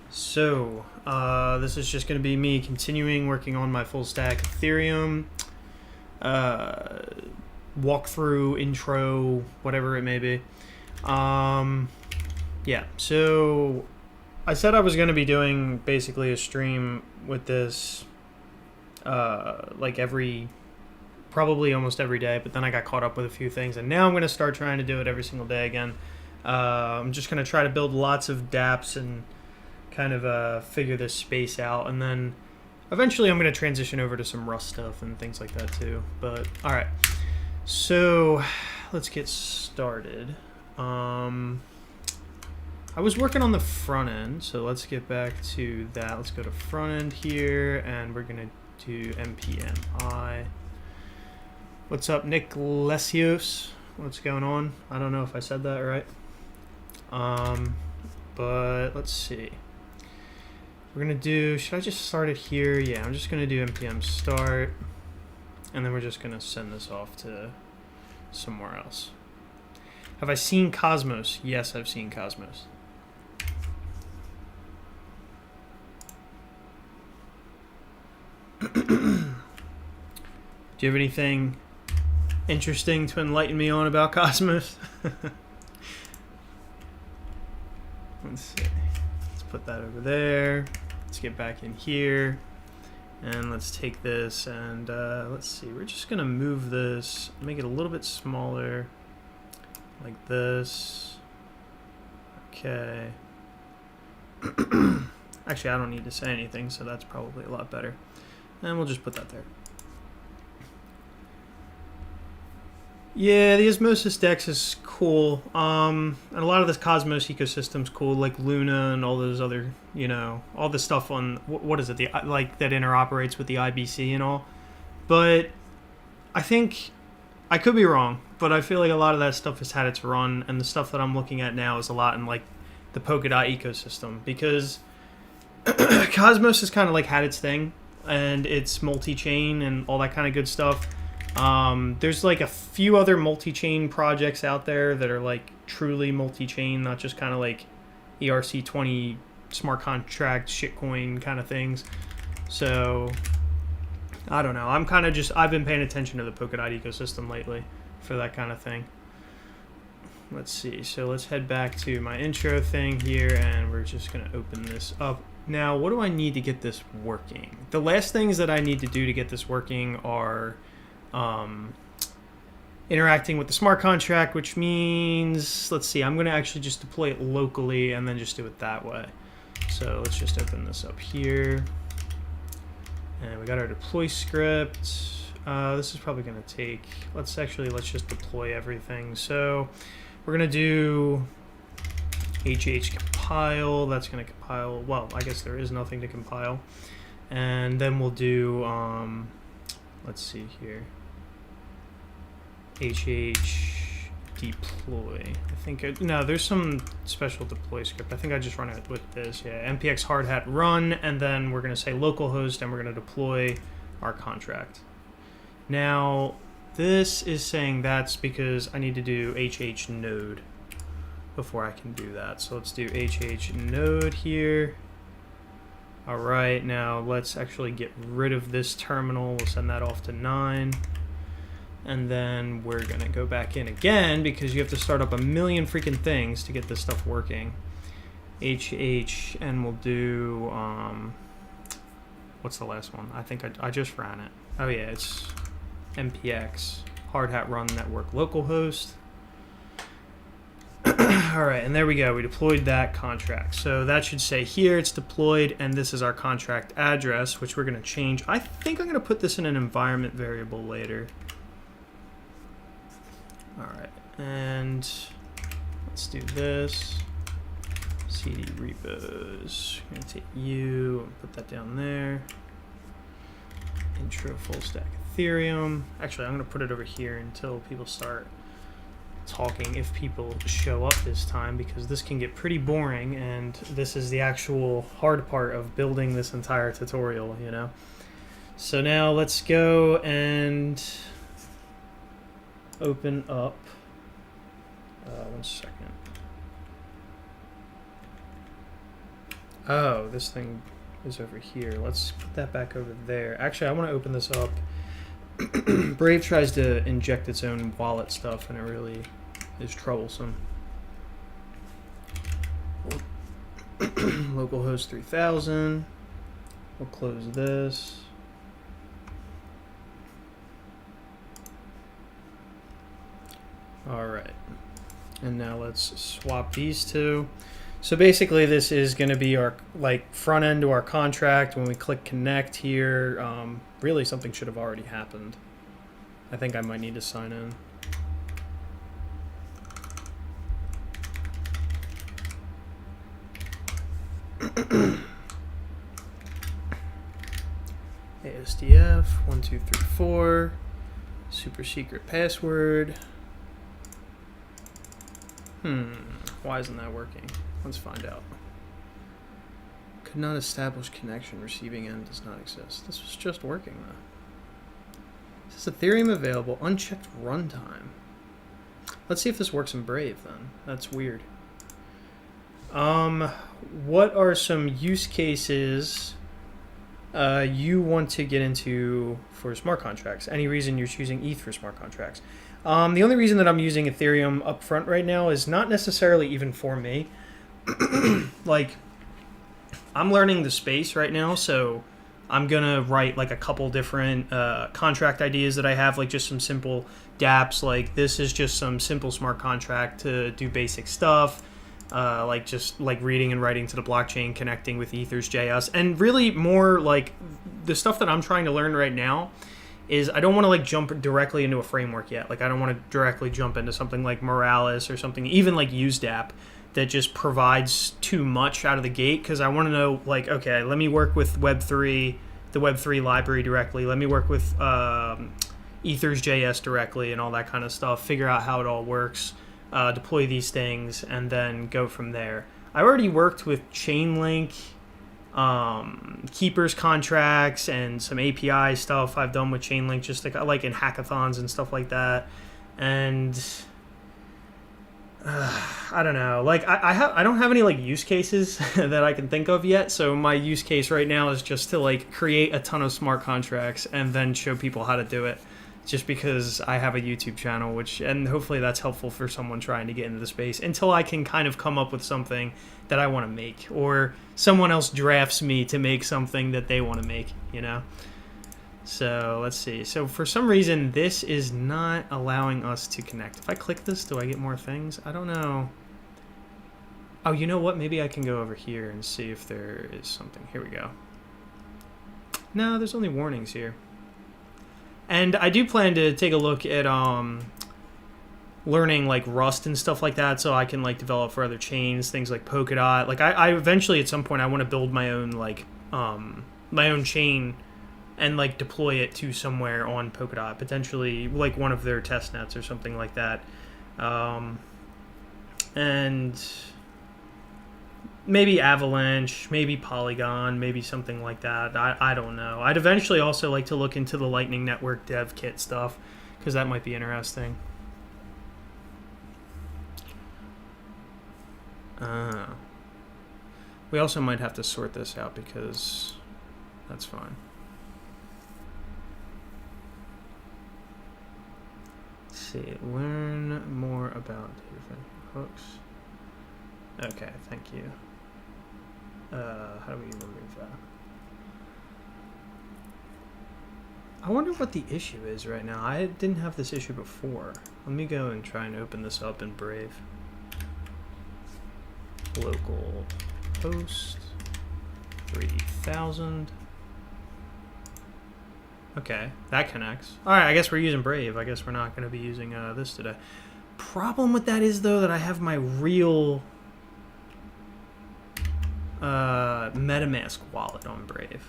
So, this is just going to be me continuing working on my FullStack Ethereum walkthrough, intro, whatever it may be. Yeah, so I said I was going to be doing basically a stream with this like probably almost every day, but then I got caught up with a few things, and now I'm going to start trying to do it every single day again. I'm just going to try to build lots of dApps and kind of figure this space out, and then eventually I'm going to transition over to some Rust stuff and things like that too. But all right, so let's get started. I was working on the front end, so let's get back to that. Let's go to front end here, and we're going to do npm I. What's up, Nick Lesios? What's going on? I don't know if I said that right. But let's see. We're gonna do, should I just start it here? Yeah, I'm just gonna do npm start, and then we're just gonna send this off to somewhere else. Have I seen Cosmos? Yes, I've seen Cosmos. Do you have anything interesting to enlighten me on about Cosmos? Let's see. Let's put that over there. Let's get back in here. And let's take this and let's see. We're just going to move this, make it a little bit smaller. Like this. Okay. Actually, I don't need to say anything, so that's probably a lot better. And we'll just put that there. Yeah, the Osmosis Dex is cool. And a lot of this Cosmos ecosystem's cool, like Luna and all those other, you know, all the stuff on, what is it, the like that interoperates with the IBC and all. But I think, I could be wrong, but I feel like a lot of that stuff has had its run, and the stuff that I'm looking at now is a lot in like the Polkadot ecosystem, because Cosmos has kind of like had its thing, and it's multi-chain and all that kind of good stuff. There's like a few other multi-chain projects out there that are like truly multi-chain, not just kind of like ERC20 smart contract shitcoin kind of things. So I don't know. I'm kind of just, I've been paying attention to the Polkadot ecosystem lately for that kind of thing. Let's see. So let's head back to my intro thing here, and we're just going to open this up. Now, what do I need to get this working? The last things that I need to do to get this working are interacting with the smart contract, which means, let's see, I'm going to actually just deploy it locally and then just do it that way. So let's just open this up here. And we got our deploy script. This is probably going to take, let's just deploy everything. So we're going to do HH compile. That's going to compile, well, I guess there is nothing to compile. And then we'll do, let's see here. HH deploy. I think, no, there's some special deploy script. I think I just run it with this. Yeah, npx hard hat run, and then we're going to say localhost, and we're going to deploy our contract. Now, this is saying that's because I need to do HH node before I can do that. So let's do HH node here. All right, now let's actually get rid of this terminal. We'll send that off to 9. And then we're going to go back in again, because you have to start up a million freaking things to get this stuff working. HH, and we'll do, what's the last one? I think I just ran it. Oh yeah, it's npx hard hat run network localhost. All right, and there we go. We deployed that contract. So that should say here it's deployed, and this is our contract address, which we're going to change. I think I'm going to put this in an environment variable later. All right, and let's do this. CD repos. I'm going to take you and put that down there. Intro FullStack Ethereum. Actually, I'm going to put it over here until people start talking, if people show up this time, because this can get pretty boring, and this is the actual hard part of building this entire tutorial, you know. So now let's go and open up, one second. Oh, this thing is over here. Let's put that back over there. Actually, I want to open this up. Brave tries to inject its own wallet stuff, and it really is troublesome. Localhost 3000. We'll close this. All right. And now let's swap these two. So basically this is going to be our like front end to our contract. When we click connect here, really something should have already happened. I think I might need to sign in. ASDF 1234, super secret password. Why isn't that working? Let's find out. Could not establish connection. Receiving end does not exist. This was just working though. It says Ethereum available. Unchecked runtime. Let's see if this works in Brave then. That's weird. What are some use cases you want to get into for smart contracts? Any reason you're choosing ETH for smart contracts? The only reason that I'm using Ethereum up front right now is not necessarily even for me. Like, I'm learning the space right now, so I'm gonna write like a couple different contract ideas that I have, like just some simple dApps. Like this is just some simple smart contract to do basic stuff, like just like reading and writing to the blockchain, connecting with Ethers.js, and really more like the stuff that I'm trying to learn right now is I don't want to like jump directly into a framework yet. Like I don't want to directly jump into something like Moralis or something, even like UseDApp, that just provides too much out of the gate, because I want to know, like, okay, let me work with Web3, the Web3 library directly. Let me work with Ethers.js directly and all that kind of stuff. Figure out how it all works, deploy these things, and then go from there. I already worked with Chainlink, keepers contracts, and some API stuff I've done with Chainlink, just like in hackathons and stuff like that. And I don't know. Like I don't have any like use cases that I can think of yet. So my use case right now is just to like create a ton of smart contracts and then show people how to do it. Just because I have a YouTube channel, and hopefully that's helpful for someone trying to get into the space until I can kind of come up with something that I want to make, or someone else drafts me to make something that they want to make, you know? So let's see. So for some reason, this is not allowing us to connect. If I click this, do I get more things? I don't know. Oh, you know what? Maybe I can go over here and see if there is something. Here we go. No, there's only warnings here. And I do plan to take a look at learning like Rust and stuff like that, so I can like develop for other chains, things like Polkadot. Like I eventually at some point I want to build my own like my own chain and like deploy it to somewhere on Polkadot, potentially like one of their test nets or something like that. And maybe Avalanche, maybe Polygon, maybe something like that. I don't know. I'd eventually also like to look into the Lightning Network dev kit stuff, because that might be interesting. We also might have to sort this out, because that's fine. Let's see. Learn more about different hooks. Okay, thank you. How do we remove that? I wonder what the issue is right now. I didn't have this issue before. Let me go and try and open this up in Brave. Local host 3000. Okay, that connects. Alright, I guess we're using Brave. I guess we're not going to be using this today. Problem with that is, though, that I have my real MetaMask wallet on Brave.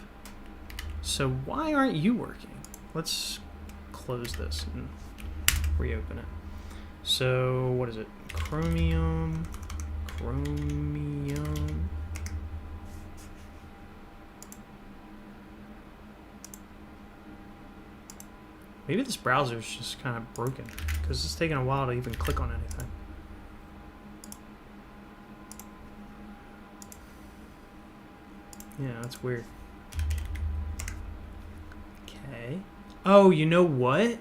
So why aren't you working? Let's close this and reopen it. So what is it? Chromium. Maybe this browser is just kind of broken, because it's taking a while to even click on anything. Yeah, that's weird. Okay. Oh, you know what?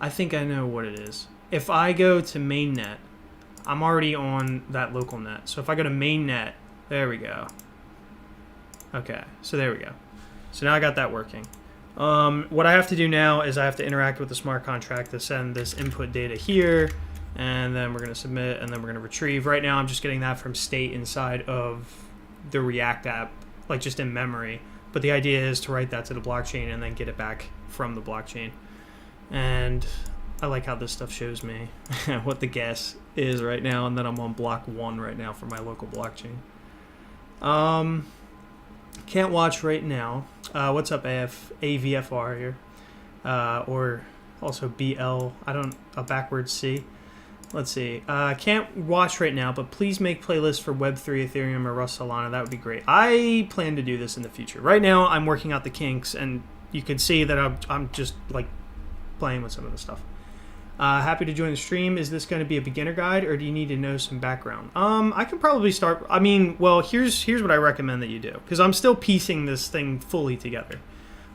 I think I know what it is. If I go to mainnet, I'm already on that local net. So if I go to mainnet, there we go. Okay, so there we go. So now I got that working. What I have to do now is I have to interact with the smart contract to send this input data here, and then we're going to submit, and then we're going to retrieve. Right now I'm just getting that from state inside of the React app, like just in memory. But the idea is to write that to the blockchain and then get it back from the blockchain. And I like how this stuff shows me what the gas is right now, and then I'm on block 1 right now for my local blockchain. Can't watch right now. What's up, AVFR here? Or also BL, a backwards C. Let's see. Can't watch right now, but please make playlists for Web3, Ethereum, or Rust Solana. That would be great. I plan to do this in the future. Right now, I'm working out the kinks, and you can see that I'm just like playing with some of the stuff. Happy to join the stream. Is this going to be a beginner guide, or do you need to know some background? I can probably start. I mean, well, here's what I recommend that you do, because I'm still piecing this thing fully together.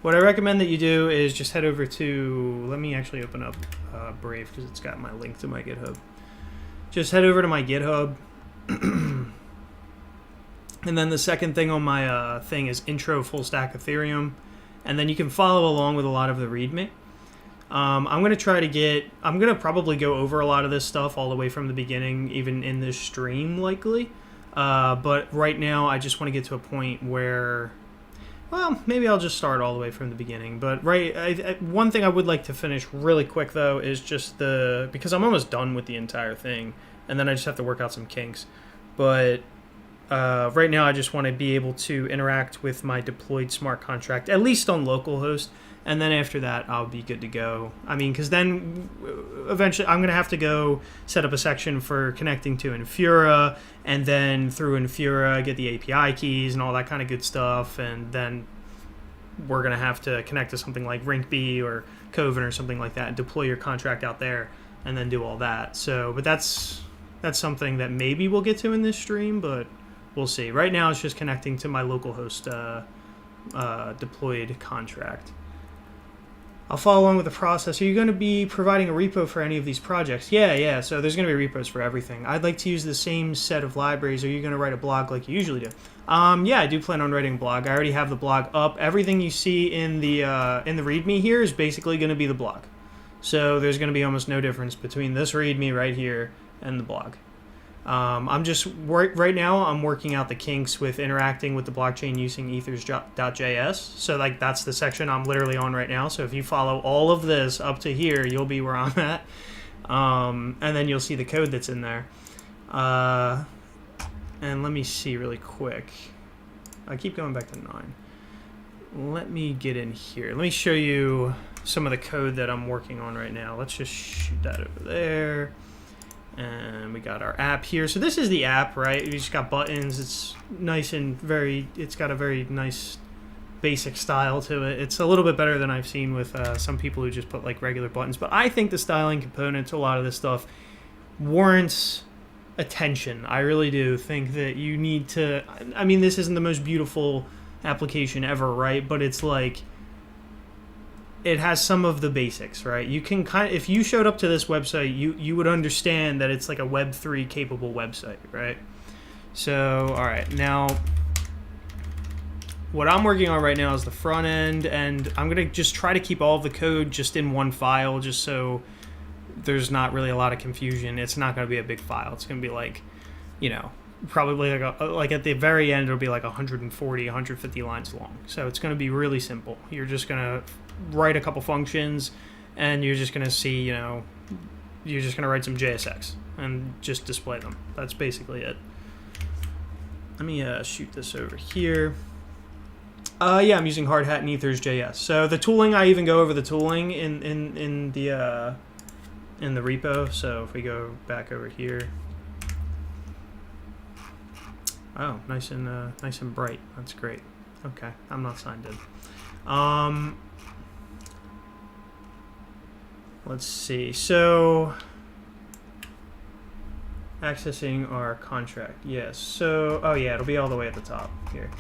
What I recommend that you do is just head over to, let me actually open up Brave, because it's got my link to my GitHub. Just head over to my GitHub. And then the second thing on my thing is intro FullStack Ethereum. And then you can follow along with a lot of the README. I'm going to probably go over a lot of this stuff all the way from the beginning, even in this stream likely. But right now I just want to get to a point where, well, maybe I'll just start all the way from the beginning. But one thing I would like to finish really quick though is just because I'm almost done with the entire thing, and then I just have to work out some kinks. But right now I just want to be able to interact with my deployed smart contract, at least on localhost. And then after that, I'll be good to go. I mean, because then eventually I'm going to have to go set up a section for connecting to Infura, and then through Infura get the API keys and all that kind of good stuff. And then we're going to have to connect to something like RinkB or Coven or something like that and deploy your contract out there and then do all that. So, but that's something that maybe we'll get to in this stream, but we'll see. Right now it's just connecting to my localhost deployed contract. I'll follow along with the process. Are you going to be providing a repo for any of these projects? Yeah. So there's going to be repos for everything. I'd like to use the same set of libraries. Are you going to write a blog like you usually do? Yeah, I do plan on writing a blog. I already have the blog up. Everything you see in the README here is basically going to be the blog. So there's going to be almost no difference between this README right here and the blog. I'm just right now I'm working out the kinks with interacting with the blockchain using ethers.js. So like that's the section I'm literally on right now. So if you follow all of this up to here, you'll be where I'm at. And then you'll see the code that's in there. And let me see really quick. I keep going back to 9. Let me get in here. Let me show you some of the code that I'm working on right now. Let's just shoot that over there. And we got our app here. So this is the app, right? We just got buttons. It's nice and it's got a very nice basic style to it. It's a little bit better than I've seen with some people who just put like regular buttons. But I think the styling component to a lot of this stuff warrants attention. I really do think that you need to, I mean, this isn't the most beautiful application ever, right? But it's like, it has some of the basics, right? You can if you showed up to this website, you would understand that it's like a Web3 capable website, right? So, all right, now what I'm working on right now is the front end, and I'm gonna just try to keep all of the code just in one file, just so there's not really a lot of confusion. It's not gonna be a big file. It's gonna be like, you know, probably like at the very end, it'll be like 140, 150 lines long. So it's gonna be really simple. You're just gonna write a couple functions, and you're just going to see, you know, you're just going to write some JSX and just display them. That's basically it. Let me shoot this over here. Yeah, I'm using Hardhat and Ethers.js. So the tooling, I even go over the tooling in the repo. So if we go back over here, oh, nice and bright. That's great. Okay, I'm not signed in. Let's see. So accessing our contract. Yes. So, oh yeah, it'll be all the way at the top here.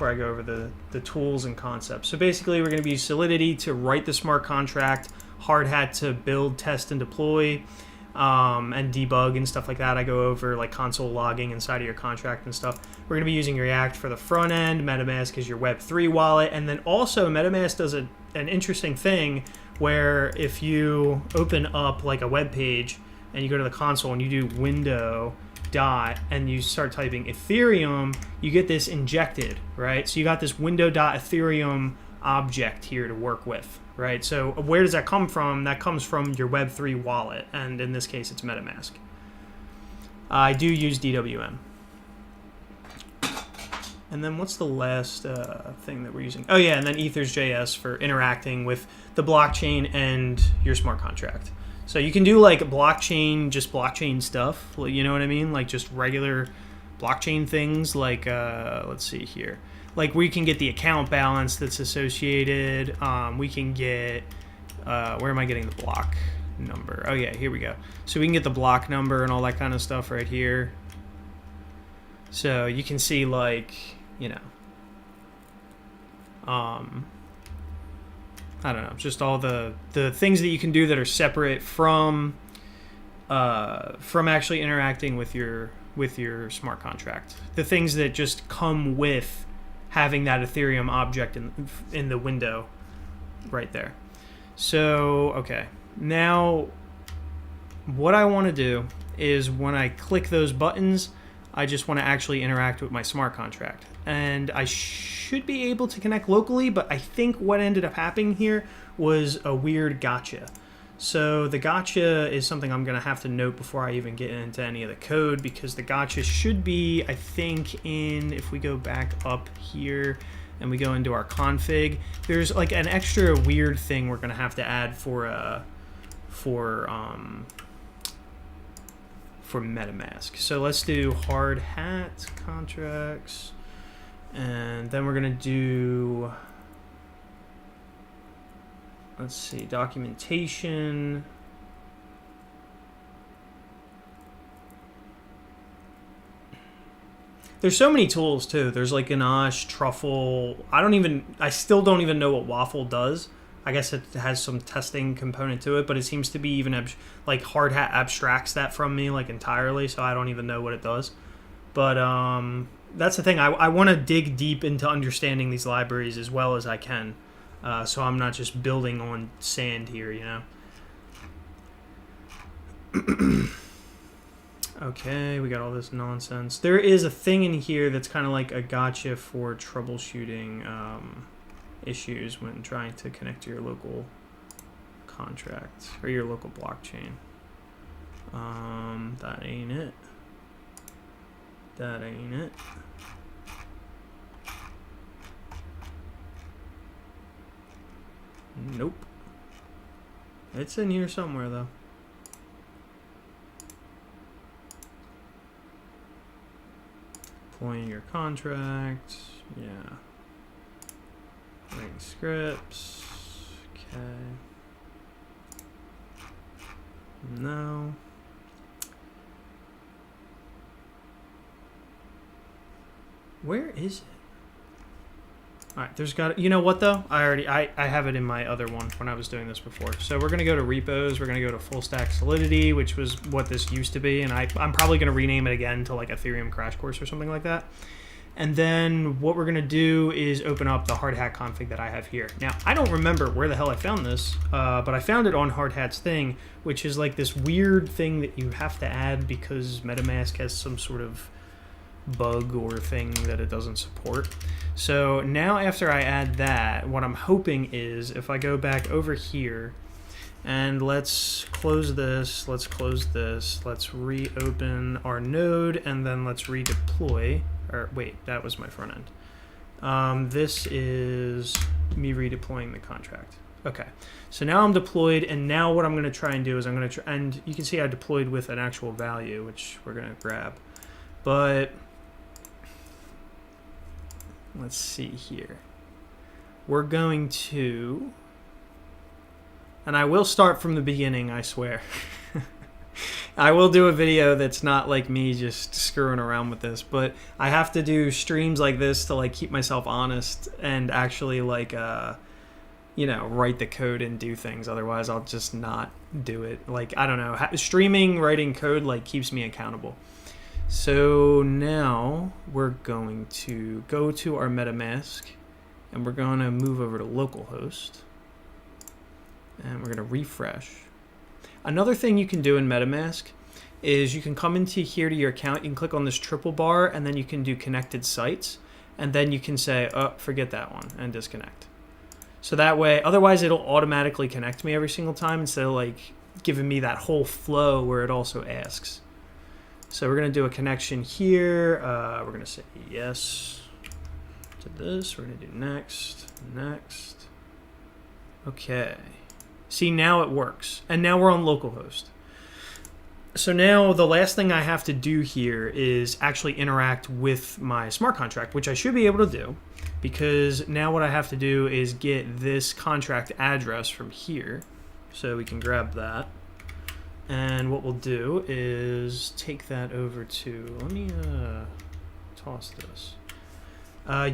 where I go over the tools and concepts. So basically, we're going to use Solidity to write the smart contract, Hard Hat to build, test, and deploy, and debug and stuff like that. I go over like console logging inside of your contract and stuff. We're going to be using React for the front end. MetaMask is your Web3 wallet. And then also MetaMask does an interesting thing where if you open up like a web page and you go to the console and you do window dot and you start typing Ethereum, you get this injected, right? So you got this window.ethereum object here to work with, right? So where does that come from? That comes from your Web3 wallet, and in this case, it's MetaMask. I do use DWM. And then what's the last thing that we're using? Oh yeah, and then Ethers.js for interacting with the blockchain and your smart contract. So you can do like blockchain, just blockchain stuff, you know what I mean? Like just regular blockchain things like, let's see here. Like we can get the account balance that's associated. We can get, where am I getting the block number? Oh yeah, here we go. So we can get the block number and all that kind of stuff right here. So you can see like, you know, I don't know, just all the things that you can do that are separate from actually interacting with your smart contract. The things that just come with having that Ethereum object in the window right there. So, okay. Now, what I want to do is when I click those buttons, I just want to actually interact with my smart contract. And I should be able to connect locally, but I think what ended up happening here was a weird gotcha. So the gotcha is something I'm going to have to note before I even get into any of the code, because the gotcha should be, I think, if we go back up here and we go into our config, there's like an extra weird thing we're going to have to add for MetaMask. So let's do hard hat contracts, and then we're going to do, let's see, documentation. There's so many tools too. There's like Ganache, Truffle. I still don't even know what Waffle does. I guess it has some testing component to it, but it seems to be even like Hard Hat abstracts that from me like entirely, so I don't even know what it does. But that's the thing. I want to dig deep into understanding these libraries as well as I can. So I'm not just building on sand here, you know. Okay, we got all this nonsense. There is a thing in here that's kind of like a gotcha for troubleshooting issues when trying to connect to your local contract or your local blockchain. That ain't it. That ain't it. Nope. It's in here somewhere though. Deploying your contract. Yeah. Writing scripts. Okay. No. Where is it? Alright, there's got, you know what though? I have it in my other one when I was doing this before. So we're going to go to repos, we're going to go to FullStack Solidity, which was what this used to be, and I'm probably going to rename it again to like Ethereum Crash Course or something like that. And then what we're going to do is open up the Hard Hat config that I have here. Now, I don't remember where the hell I found this, but I found it on Hard Hat's thing, which is like this weird thing that you have to add because MetaMask has some sort of bug or thing that it doesn't support. So now after I add that, what I'm hoping is if I go back over here and let's close this, let's close this, let's reopen our node, and then let's redeploy, or wait, that was my front end. This is me redeploying the contract. Okay, so now I'm deployed, and now what I'm going to try and do is I'm going to try, and you can see I deployed with an actual value, which we're going to grab. But let's see here. We're going to, and I will start from the beginning, I swear. I will do a video that's not like me just screwing around with this, but I have to do streams like this to like keep myself honest and actually like you know, write the code and do things. Otherwise I'll just not do it. Like, I don't know, streaming writing code like keeps me accountable. So now we're going to go to our MetaMask and we're going to move over to localhost and we're going to refresh. Another thing you can do in MetaMask is you can come into here to your account, you can click on this triple bar and then you can do connected sites and then you can say, oh, forget that one and disconnect. So that way, otherwise it'll automatically connect me every single time instead of like giving me that whole flow where it also asks. So we're going to do a connection here. We're going to say yes to this. We're going to do next, next. Okay. See, now it works. And now we're on localhost. So now the last thing I have to do here is actually interact with my smart contract, which I should be able to do because now what I have to do is get this contract address from here. So we can grab that. And what we'll do is take that over to, let me toss this.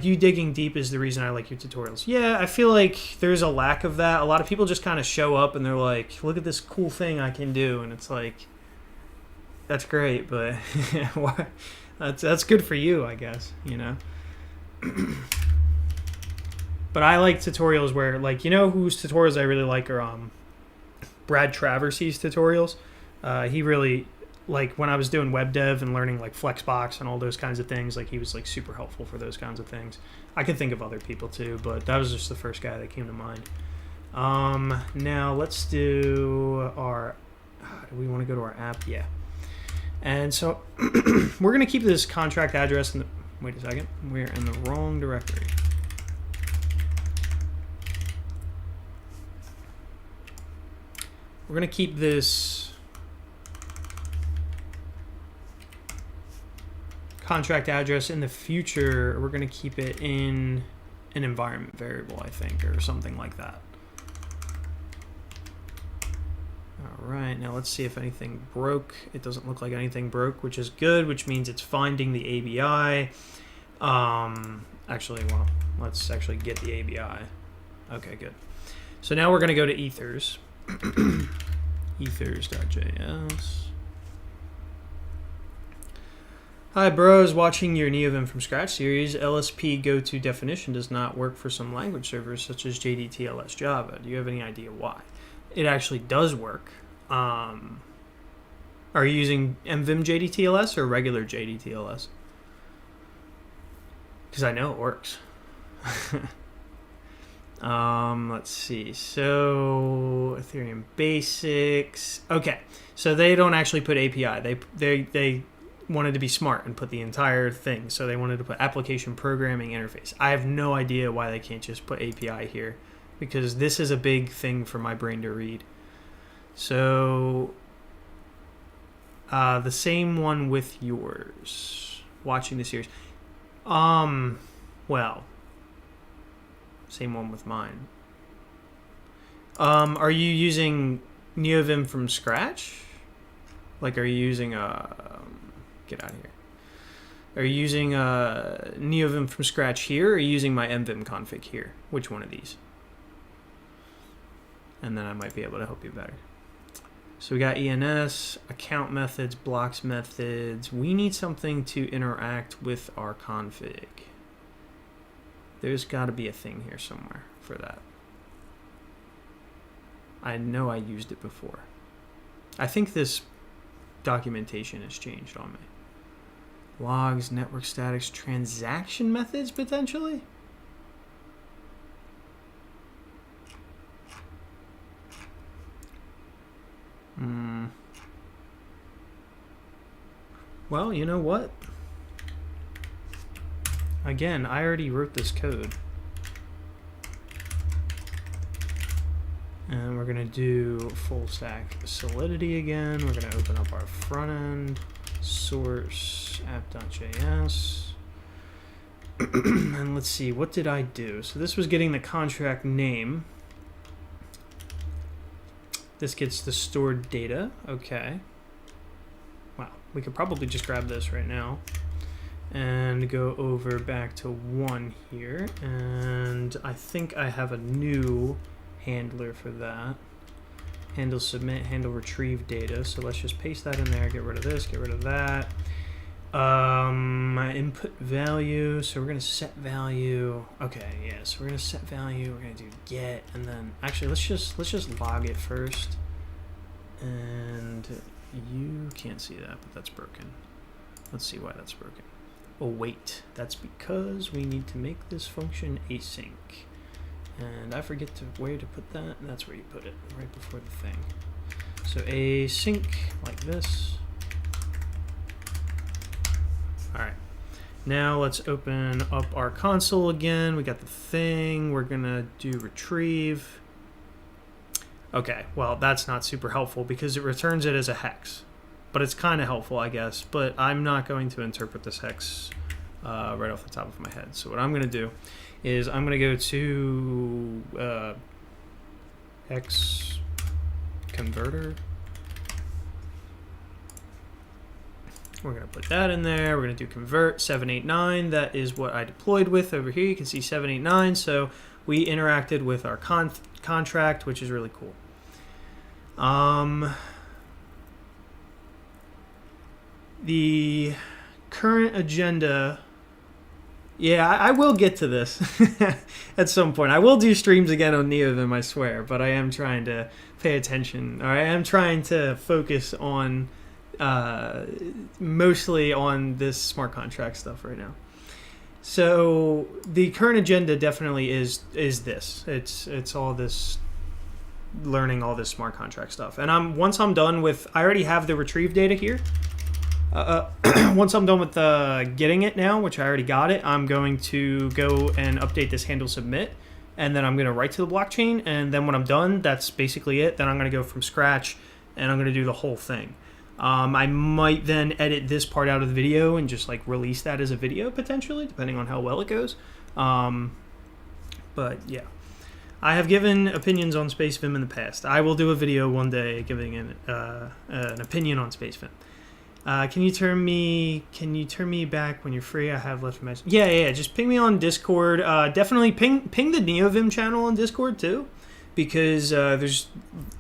You digging deep is the reason I like your tutorials. Yeah, I feel like there's a lack of that. A lot of people just kind of show up and they're like, look at this cool thing I can do. And it's like, that's great, but that's good for you, I guess, you know? But I like tutorials where, like, you know whose tutorials I really like are Brad Traversy's tutorials. He really, like, when I was doing web dev and learning like Flexbox and all those kinds of things, like he was like super helpful for those kinds of things. I could think of other people too, but that was just the first guy that came to mind. Now let's do our, do we want to go to our app? Yeah. And so we're going to keep this contract address in the, wait a second, we're in the wrong directory. We're going to keep this contract address in the future. We're going to keep it in an environment variable, I think, or something like that. All right, now let's see if anything broke. It doesn't look like anything broke, which is good, which means it's finding the ABI. Actually, well, let's actually get the ABI. Okay, good. So now we're going to go to ethers. ethers.js. Hi bros, watching your NeoVim from scratch series. LSP go-to definition does not work for some language servers such as JDTLS Java. Do you have any idea why? It actually does work. Are you using MVim JDTLS or regular JDTLS? Because I know it works. Let's see. So Ethereum basics. Okay, so they don't actually put API. They wanted to be smart and put the entire thing. So they wanted to put application programming interface. I have no idea why they can't just put API here, because this is a big thing for my brain to read. So the same one with yours. Watching the series. Well, same one with mine. Are you using NeoVim from scratch? Like, are you using get out of here. Are you using NeoVim from scratch here, or are you using my MVim config here? Which one of these? And then I might be able to help you better. So we got ENS, account methods, blocks methods. We need something to interact with our config. There's got to be a thing here somewhere for that. I know I used it before. I think this documentation has changed on me. Logs, network statics, transaction methods, potentially? Well, you know what? Again, I already wrote this code. And we're going to do FullStack Solidity again. We're going to open up our front end, source app.js. And let's see, what did I do? So this was getting the contract name. This gets the stored data. Okay. we could probably just grab this right now and go over back to 1 here. And I think I have a new handler for that. Handle submit, handle retrieve data. So let's just paste that in there, get rid of this, get rid of that. My input value, so we're gonna set value. Okay, yeah, so we're gonna set value, we're gonna do get, and then actually let's just log it first. And you can't see that, but that's broken. Let's see why that's broken. Oh wait, that's because we need to make this function async. And I forget where to put that. That's where you put it, right before the thing. So async like this. All right, now let's open up our console again. We got the thing, we're gonna do retrieve. Okay, well that's not super helpful because it returns it as a hex, but it's kind of helpful, I guess, but I'm not going to interpret this hex right off the top of my head. So what I'm gonna do is I'm gonna go to hex converter. We're going to put that in there. We're going to do convert 789. That is what I deployed with over here. You can see 789. So we interacted with our contract, which is really cool. The current agenda. Yeah, I will get to this at some point. I will do streams again on NeoVim, I swear, but I am trying to pay attention. Or I am trying to focus on mostly on this smart contract stuff right now. So the current agenda definitely is this. It's all this learning all this smart contract stuff. And once I'm done with, I already have the retrieve data here. Once I'm done with getting it now, which I already got it, I'm going to go and update this handle submit, and then I'm going to write to the blockchain, and then when I'm done, that's basically it. Then I'm going to go from scratch, and I'm going to do the whole thing. I might then edit this part out of the video and just like release that as a video potentially, depending on how well it goes. But yeah, I have given opinions on SpaceVim in the past. I will do a video one day giving an opinion on SpaceVim. Can you turn me back when you're free? I have left a message. Yeah. Just ping me on Discord. Definitely ping the NeoVim channel on Discord too, because there's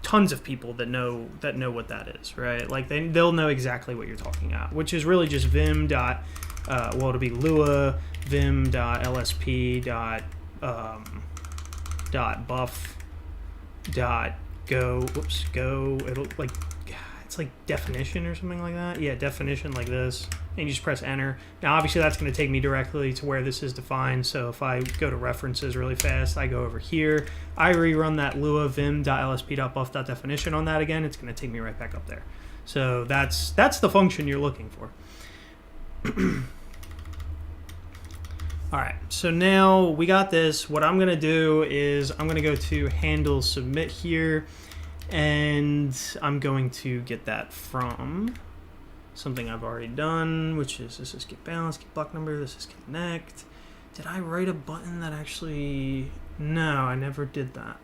tons of people that know what that is, right? Like they'll know exactly what you're talking about, which is really just vim dot well, it'll be lua vim dot lsp dot buff dot go. It'll like. It's like definition or something like that. Yeah, definition like this. And you just press enter. Now, obviously, that's going to take me directly to where this is defined. So if I go to references really fast, I go over here. I rerun that lua vim.lsp.buff.definition on that again. It's going to take me right back up there. So that's the function you're looking for. All right, so now we got this. What I'm going to do is I'm going to go to handle submit here. And I'm going to get that from something I've already done, which is this is get balance, get block number, this is connect. Did I write a button that actually... No, I never did that.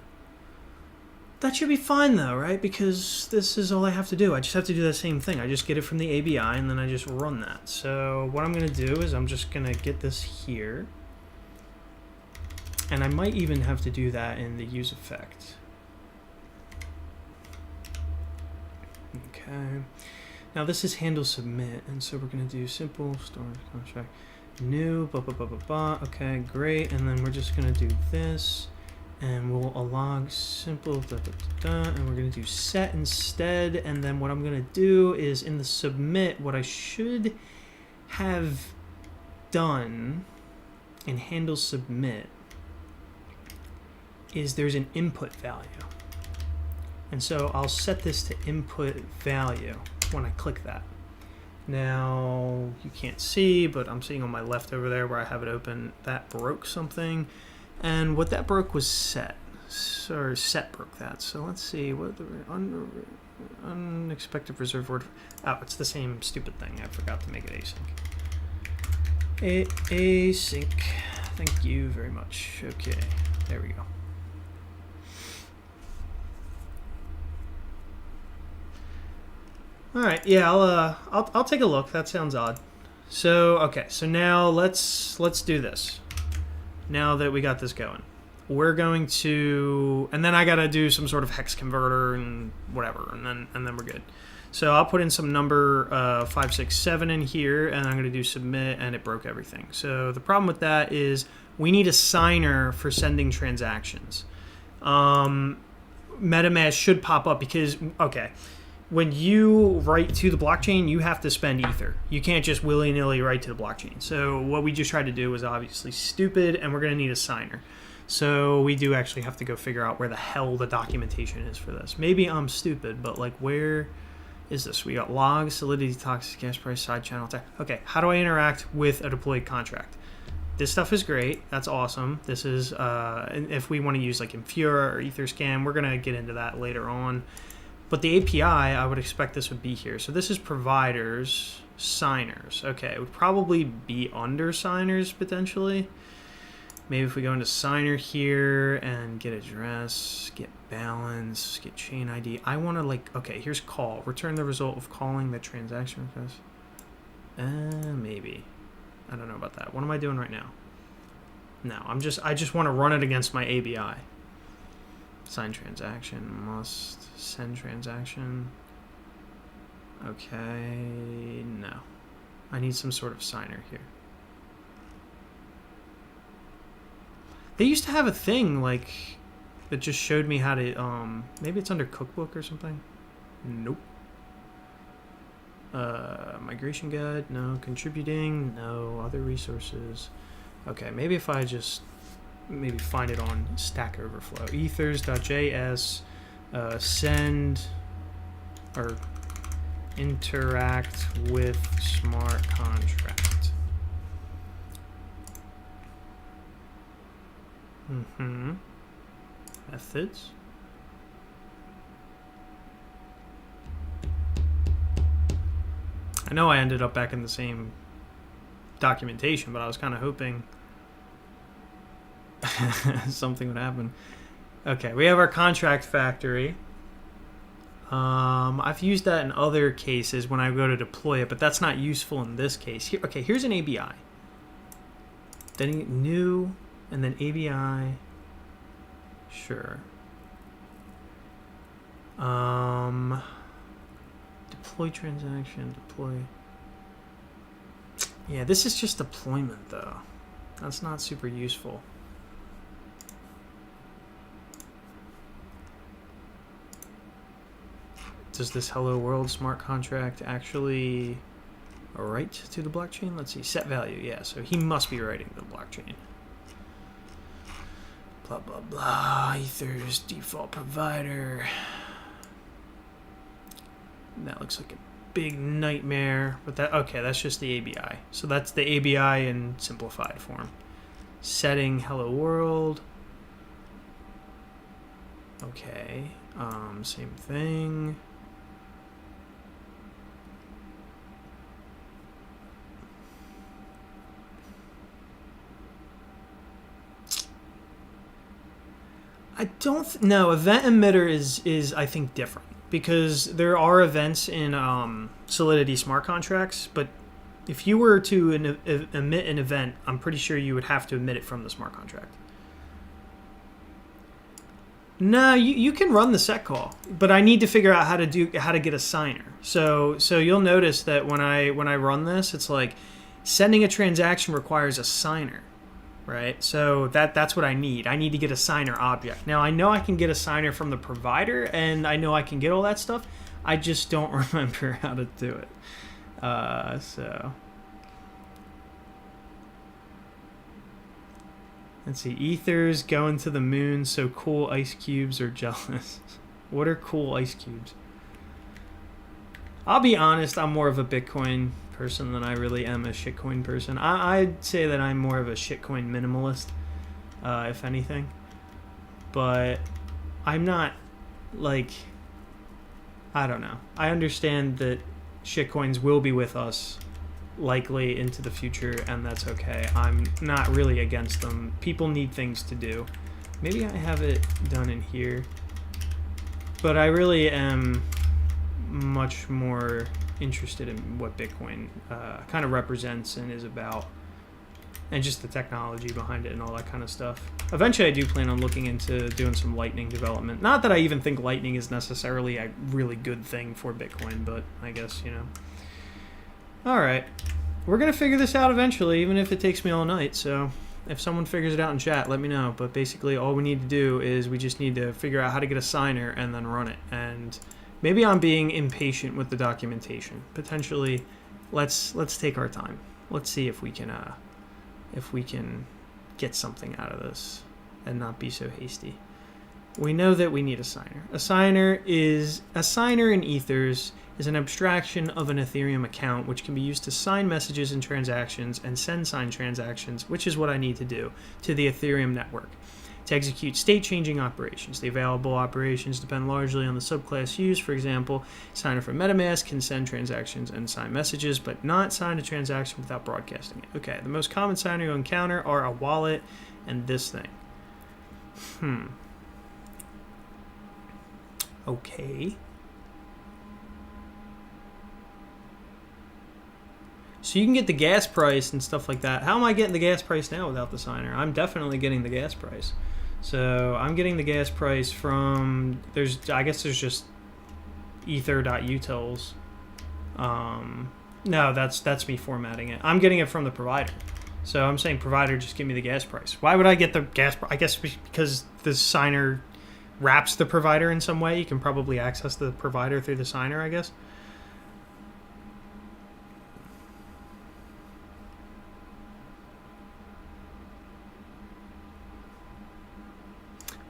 That should be fine though, right? Because this is all I have to do. I just have to do the same thing. I just get it from the ABI and then I just run that. So what I'm going to do is I'm just going to get this here. And I might even have to do that in the use effect. Okay, now this is handle submit, and so we're going to do simple storage contract new okay, great. And then we're just going to do this, and we'll log simple and we're going to do set instead. And then what I'm going to do is in the submit, what I should have done in handle submit is there's an input value. And so I'll set this to input value when I click that. Now, you can't see, but I'm seeing on my left over there where I have it open, that broke something. And what that broke was set. Or set broke that. So let's see, what the unexpected reserve word. Oh, it's the same stupid thing. I forgot to make it async. Async. Thank you very much. Okay, there we go. All right, yeah, I'll take a look. That sounds odd. So okay, so now let's do this. Now that we got this going, we're going to, and then I gotta do some sort of hex converter and whatever, and then we're good. So I'll put in some number 567 in here, and I'm gonna do submit, and it broke everything. So the problem with that is we need a signer for sending transactions. MetaMask should pop up because, okay, when you write to the blockchain, you have to spend Ether. You can't just willy-nilly write to the blockchain. So what we just tried to do was obviously stupid, and we're going to need a signer. So we do actually have to go figure out where the hell the documentation is for this. Maybe I'm stupid, but like where is this? We got logs, solidity, toxic gas price, side channel attack. Okay, how do I interact with a deployed contract? This stuff is great. That's awesome. This is, if we want to use like Infura or Etherscan, we're going to get into that later on. But the API, I would expect this would be here. So this is providers, signers. Okay, it would probably be under signers potentially. Maybe if we go into signer here and get address, get balance, get chain ID. I want to like, okay, here's call. Return the result of calling the transaction request. Maybe. I don't know about that. What am I doing right now? No, I just want to run it against my ABI. Sign transaction, must send transaction. Okay, no. I need some sort of signer here. They used to have a thing like that just showed me how to maybe it's under cookbook or something. Nope. Migration guide, no. Contributing, no. Other resources. Okay, maybe if I just maybe find it on Stack Overflow. Ethers.js, send or interact with smart contract. Methods. I know I ended up back in the same documentation, but I was kind of hoping something would happen. Okay, we have our contract factory. I've used that in other cases when I go to deploy it, but that's not useful in this case. Here, okay, here's an ABI. Then new, and then ABI. Sure. Deploy transaction, deploy. Yeah, this is just deployment though. That's not super useful. Does this hello world smart contract actually write to the blockchain? Let's see, set value. Yeah, so he must be writing to the blockchain. Blah, blah, blah. Ether's default provider. That looks like a big nightmare. But that, okay, that's just the ABI. So that's the ABI in simplified form. Setting hello world. Okay, same thing. I don't no, event emitter is I think different because there are events in Solidity smart contracts, but if you were to emit an event, I'm pretty sure you would have to emit it from the smart contract. No, you can run the set call, but I need to figure out how to get a signer. So you'll notice that when I run this, it's like sending a transaction requires a signer. Right, so that's what I need. I need to get a signer object. Now I know I can get a signer from the provider, and I know I can get all that stuff. I just don't remember how to do it. So let's see. Ethers going to the moon, so cool ice cubes are jealous. What are cool ice cubes? I'll be honest. I'm more of a Bitcoin person than I really am a shitcoin person. I'd say that I'm more of a shitcoin minimalist, if anything. But I'm not, like, I don't know. I understand that shitcoins will be with us likely into the future, and that's okay. I'm not really against them. People need things to do. Maybe I have it done in here. But I really am much more interested in what Bitcoin kind of represents and is about, and just the technology behind it and all that kind of stuff. Eventually, I do plan on looking into doing some Lightning development. Not that I even think Lightning is necessarily a really good thing for Bitcoin, but I guess, you know. All right. We're going to figure this out eventually, even if it takes me all night. So if someone figures it out in chat, let me know. But basically, all we need to do is we just need to figure out how to get a signer and then run it. And maybe I'm being impatient with the documentation. Potentially, let's take our time. Let's see if we can get something out of this and not be so hasty. We know that we need a signer. A signer in Ethers is an abstraction of an Ethereum account which can be used to sign messages and transactions and send signed transactions, which is what I need to do, to the Ethereum network to execute state-changing operations. The available operations depend largely on the subclass used. For example, signer for MetaMask can send transactions and sign messages, but not sign a transaction without broadcasting it. Okay, the most common signer you'll encounter are a wallet and this thing. Okay. So you can get the gas price and stuff like that. How am I getting the gas price now without the signer? I'm definitely getting the gas price. So I'm getting the gas price from, I guess there's just ether.utils. No, that's me formatting it. I'm getting it from the provider. So I'm saying provider, just give me the gas price. Why would I get the gas price? I guess because the signer wraps the provider in some way. You can probably access the provider through the signer, I guess.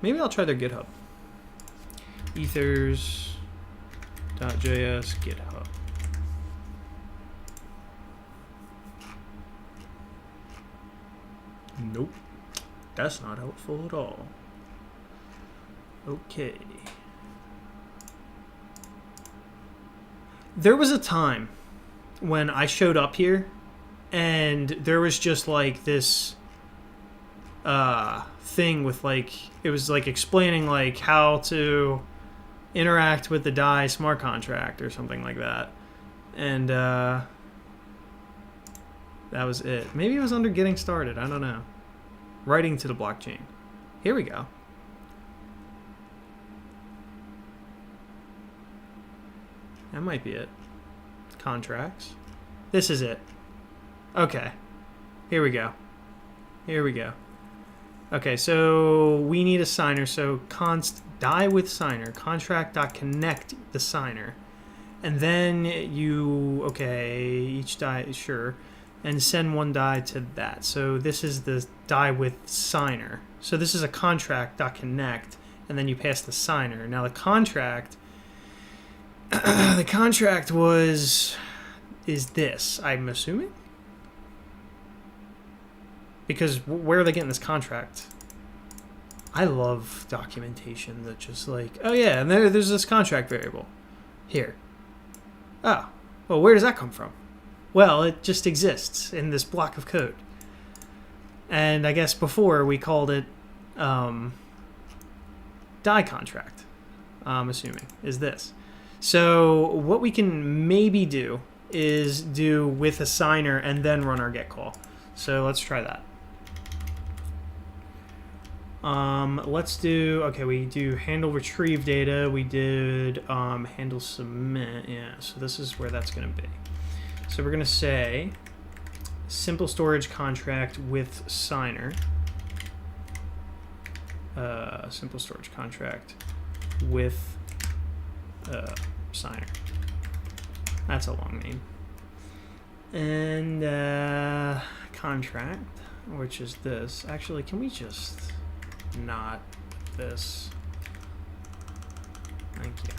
Maybe I'll try their GitHub. Ethers.js GitHub. Nope. That's not helpful at all. Okay. There was a time when I showed up here and there was just like this thing with like, it was like explaining like how to interact with the DAI smart contract or something like that. And that was it. Maybe it was under getting started. I don't know. Writing to the blockchain. Here we go. That might be it. Contracts. This is it. Okay. Here we go. Here we go. Okay, so we need a signer. So const DAI with signer. Contract.connect the signer. And then you, okay, each DAI, sure. And send one DAI to that. So this is the DAI with signer. So this is a contract.connect. And then you pass the signer. Now the contract... the contract is this, I'm assuming? Because where are they getting this contract? I love documentation that just like, oh yeah, and there's this contract variable. Here. Oh, well, where does that come from? Well, it just exists in this block of code. And I guess before we called it DAI contract, I'm assuming, is this. So what we can maybe do is do with a signer and then run our get call. So let's try that. Let's do, okay, we do handle retrieve data. We did handle submit. Yeah, so this is where that's going to be. So we're going to say simple storage contract with signer. Simple storage contract with signer. That's a long name. And contract, which is this. Actually, can we just not this? Thank you.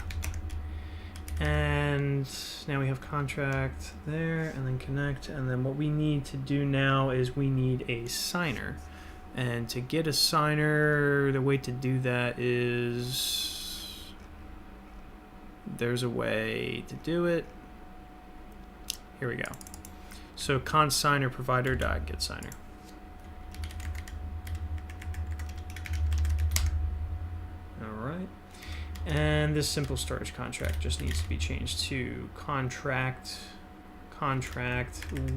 And now we have contract there, and then connect. And then what we need to do now is we need a signer. And to get a signer, the way to do that is... there's a way to do it. Here we go. So const signer provider dot get signer. All right. And this simple storage contract just needs to be changed to contract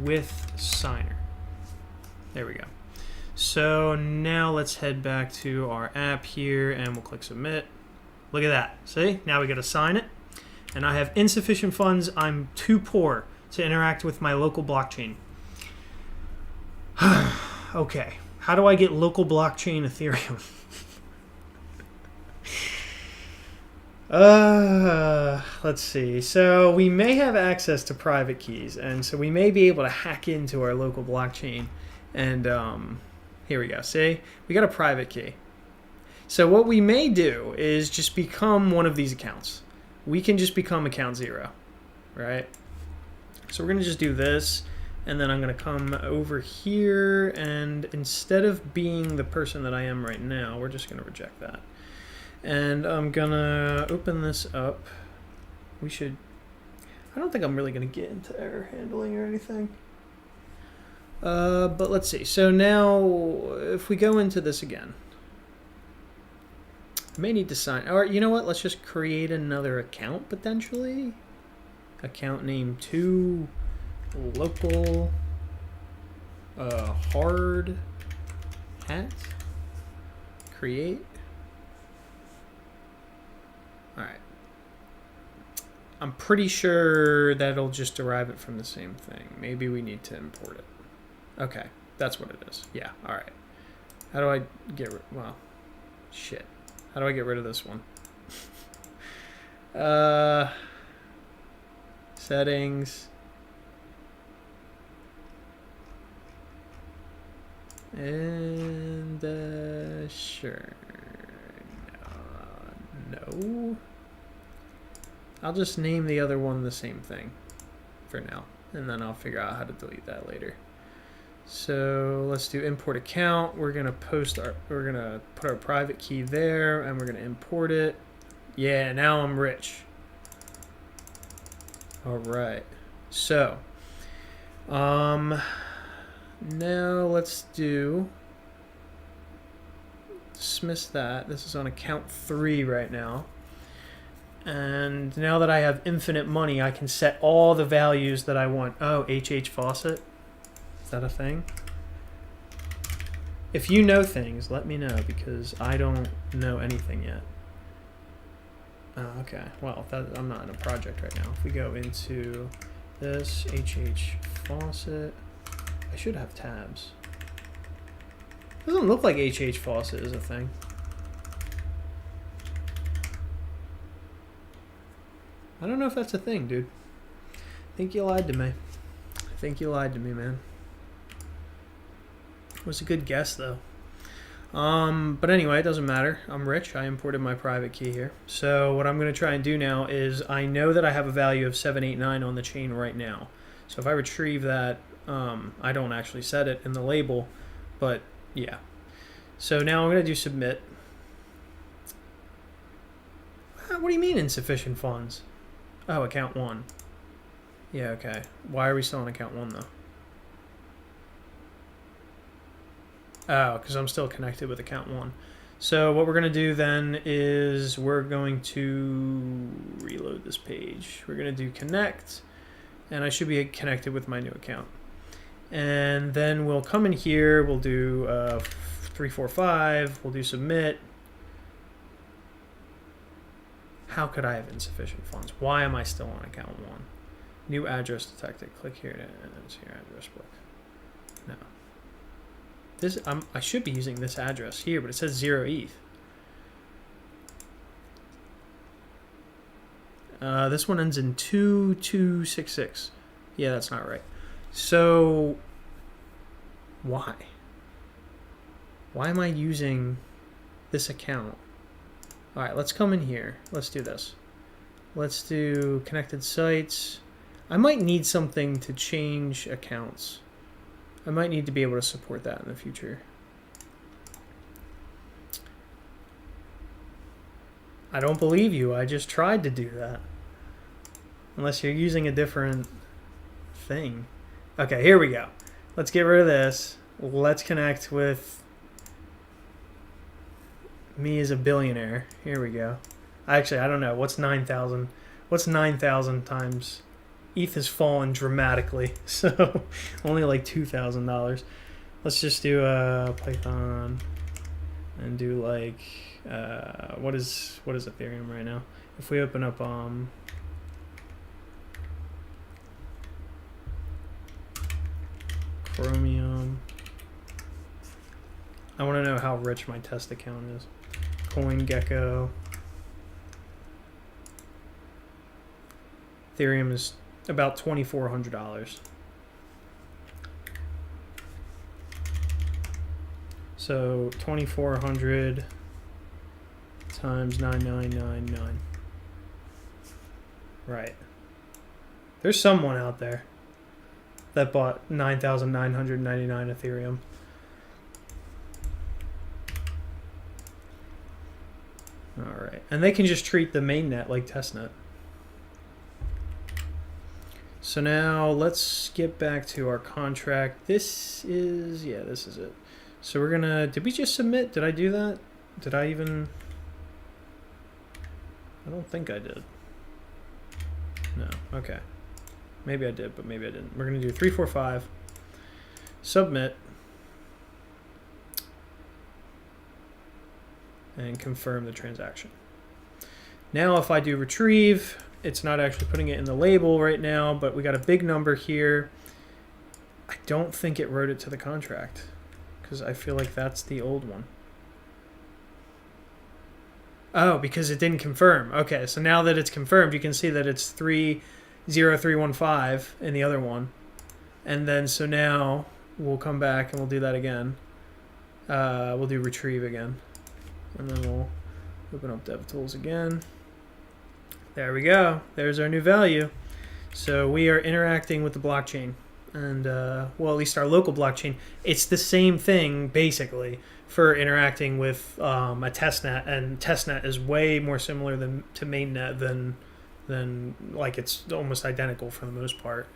with signer. There we go. So now let's head back to our app here and we'll click submit. Look at that. See? Now we got to sign it. And I have insufficient funds. I'm too poor to interact with my local blockchain. Okay. How do I get local blockchain Ethereum? Let's see. So we may have access to private keys, and so we may be able to hack into our local blockchain. And here we go. See, we got a private key. So what we may do is just become one of these accounts. We can just become account 0, right? So we're gonna just do this, and then I'm gonna come over here, and instead of being the person that I am right now, we're just gonna reject that. And I'm gonna open this up. We should, I don't think I'm really gonna get into error handling or anything. But let's see. So now if we go into this again, I may need to sign, or you know what? Let's just create another account potentially. Account name 2, local, hard hat, create. All right. I'm pretty sure that'll just derive it from the same thing. Maybe we need to import it. Okay, that's what it is. Yeah, all right. How do I get rid, well, shit. How do I get rid of this one? Settings. And, sure. No. I'll just name the other one the same thing for now, and then I'll figure out how to delete that later. So let's do import account. We're gonna put our private key there, and we're gonna import it. Yeah, now I'm rich. All right. So, now let's dismiss that. This is on account 3 right now. And now that I have infinite money, I can set all the values that I want. Oh, HH faucet. Is that a thing? If you know things, let me know, because I don't know anything yet. Oh, okay. Well, I'm not in a project right now. If we go into this, HH faucet, I should have tabs. Doesn't look like HH faucet is a thing. I don't know if that's a thing, dude. I think you lied to me. I think you lied to me, man. It was a good guess, though. But anyway, it doesn't matter. I'm rich. I imported my private key here. So what I'm going to try and do now is I know that I have a value of 789 on the chain right now. So if I retrieve that, I don't actually set it in the label, but yeah. So now I'm going to do submit. What do you mean insufficient funds? Oh, account 1. Yeah, okay. Why are we still on account 1 though? Oh, because I'm still connected with account 1. So what we're going to do then is we're going to reload this page. We're going to do connect, and I should be connected with my new account. And then we'll come in here, we'll do 345, we'll do submit. How could I have insufficient funds? Why am I still on account 1? New address detected. Click here to enter your address book. No. This I should be using this address here, but it says 0 ETH. This one ends in 2266. Yeah, that's not right. So why? Why am I using this account? All right, let's come in here. Let's do this. Let's do connected sites. I might need something to change accounts. I might need to be able to support that in the future. I don't believe you. I just tried to do that. Unless you're using a different thing. Okay, here we go. Let's get rid of this. Let's connect with me as a billionaire. Here we go. Actually, I don't know. What's 9,000? What's 9,000 times? ETH has fallen dramatically, so only like $2,000. Let's just do Python and do like what is Ethereum right now? If we open up Chromium, I want to know how rich my test account is. CoinGecko. Ethereum is about $2,400. So 2,400 times 9,999. Right. There's someone out there that bought 9,999 Ethereum. All right, and they can just treat the mainnet like testnet. So now let's get back to our contract. This is it. So we're gonna, did we just submit? Did I do that? Did I even? I don't think I did. No, okay. Maybe I did, but maybe I didn't. We're gonna do 345, submit, and confirm the transaction. Now if I do retrieve, it's not actually putting it in the label right now, but we got a big number here. I don't think it wrote it to the contract because I feel like that's the old one. Oh, because it didn't confirm. Okay, so now that it's confirmed, you can see that it's 30315 in the other one. And then so now we'll come back and we'll do that again. We'll do retrieve again. And then we'll open up DevTools again. There we go. There's our new value. So we are interacting with the blockchain. And, well, at least our local blockchain. It's the same thing, basically, for interacting with a testnet. And testnet is way more similar to mainnet than like it's almost identical for the most part.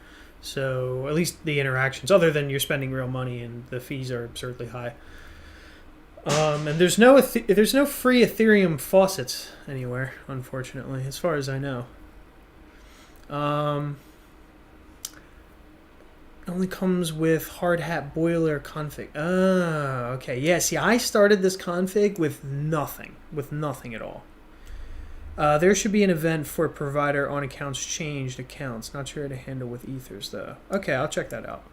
So at least the interactions, other than you're spending real money and the fees are absurdly high. And there's no free Ethereum faucets anywhere, unfortunately, as far as I know. It only comes with hard hat boiler config. Oh, okay. Yeah, see, I started this config with nothing at all. There should be an event for provider on accounts changed accounts. Not sure how to handle with ethers, though. Okay, I'll check that out.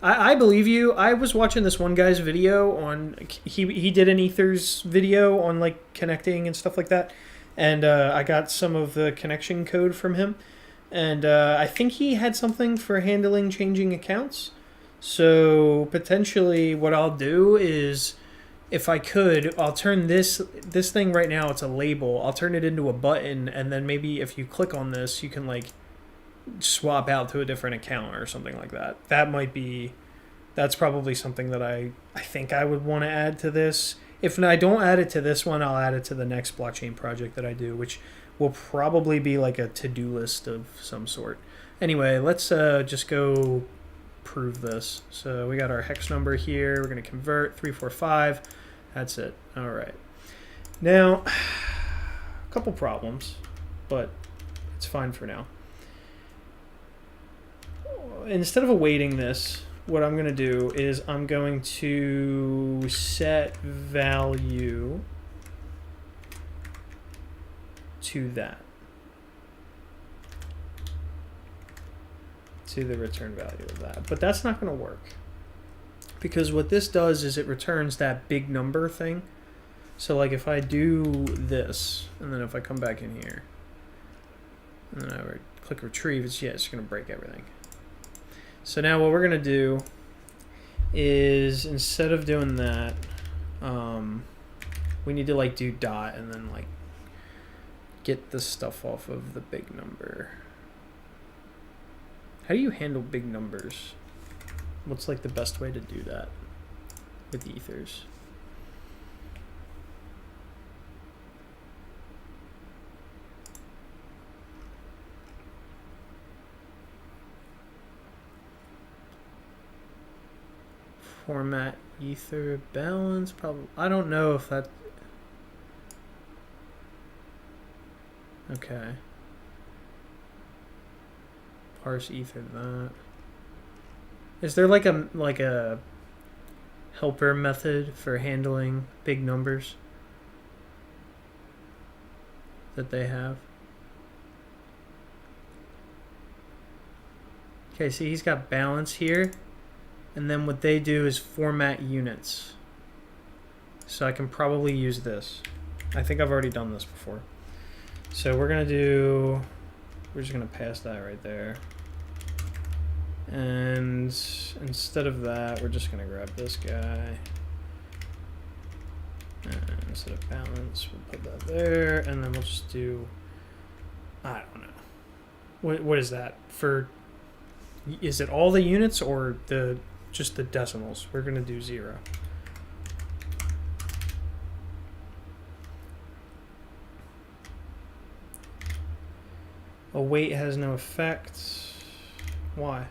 I believe you. I was watching this one guy's video on, he did an ethers video on like connecting and stuff like that. And I got some of the connection code from him. And I think he had something for handling changing accounts. So potentially what I'll do is, if I could, I'll turn this thing right now, it's a label. I'll turn it into a button. And then maybe if you click on this, you can like swap out to a different account or something like that. That's probably something that I think I would want to add to this. If I don't add it to this one, I'll add it to the next blockchain project that I do, which will probably be like a to-do list of some sort. Anyway, let's just go prove this. So we got our hex number here. We're going to convert 345. That's it. All right. Now, a couple problems, but it's fine for now. Instead of awaiting this, what I'm going to do is I'm going to set value to that, to the return value of that. But that's not going to work, because what this does is it returns that big number thing. So like if I do this, and then if I come back in here, and then I click retrieve, it's going to break everything. So now what we're going to do is, instead of doing that, we need to like do dot and then like get the stuff off of the big number. How do you handle big numbers? What's like the best way to do that with ethers? Format ether balance, probably. I don't know if that. Okay. Parse ether that. Is there like a helper method for handling big numbers that they have? Okay, see, he's got balance here, and then what they do is format units. So I can probably use this. I think I've already done this before. So we're just gonna pass that right there. And instead of that, we're just gonna grab this guy. And instead of balance, we'll put that there, and then we'll just do, I don't know. What is that for? Is it all the units or just the decimals? We're gonna do 0. Await has no effect. Why?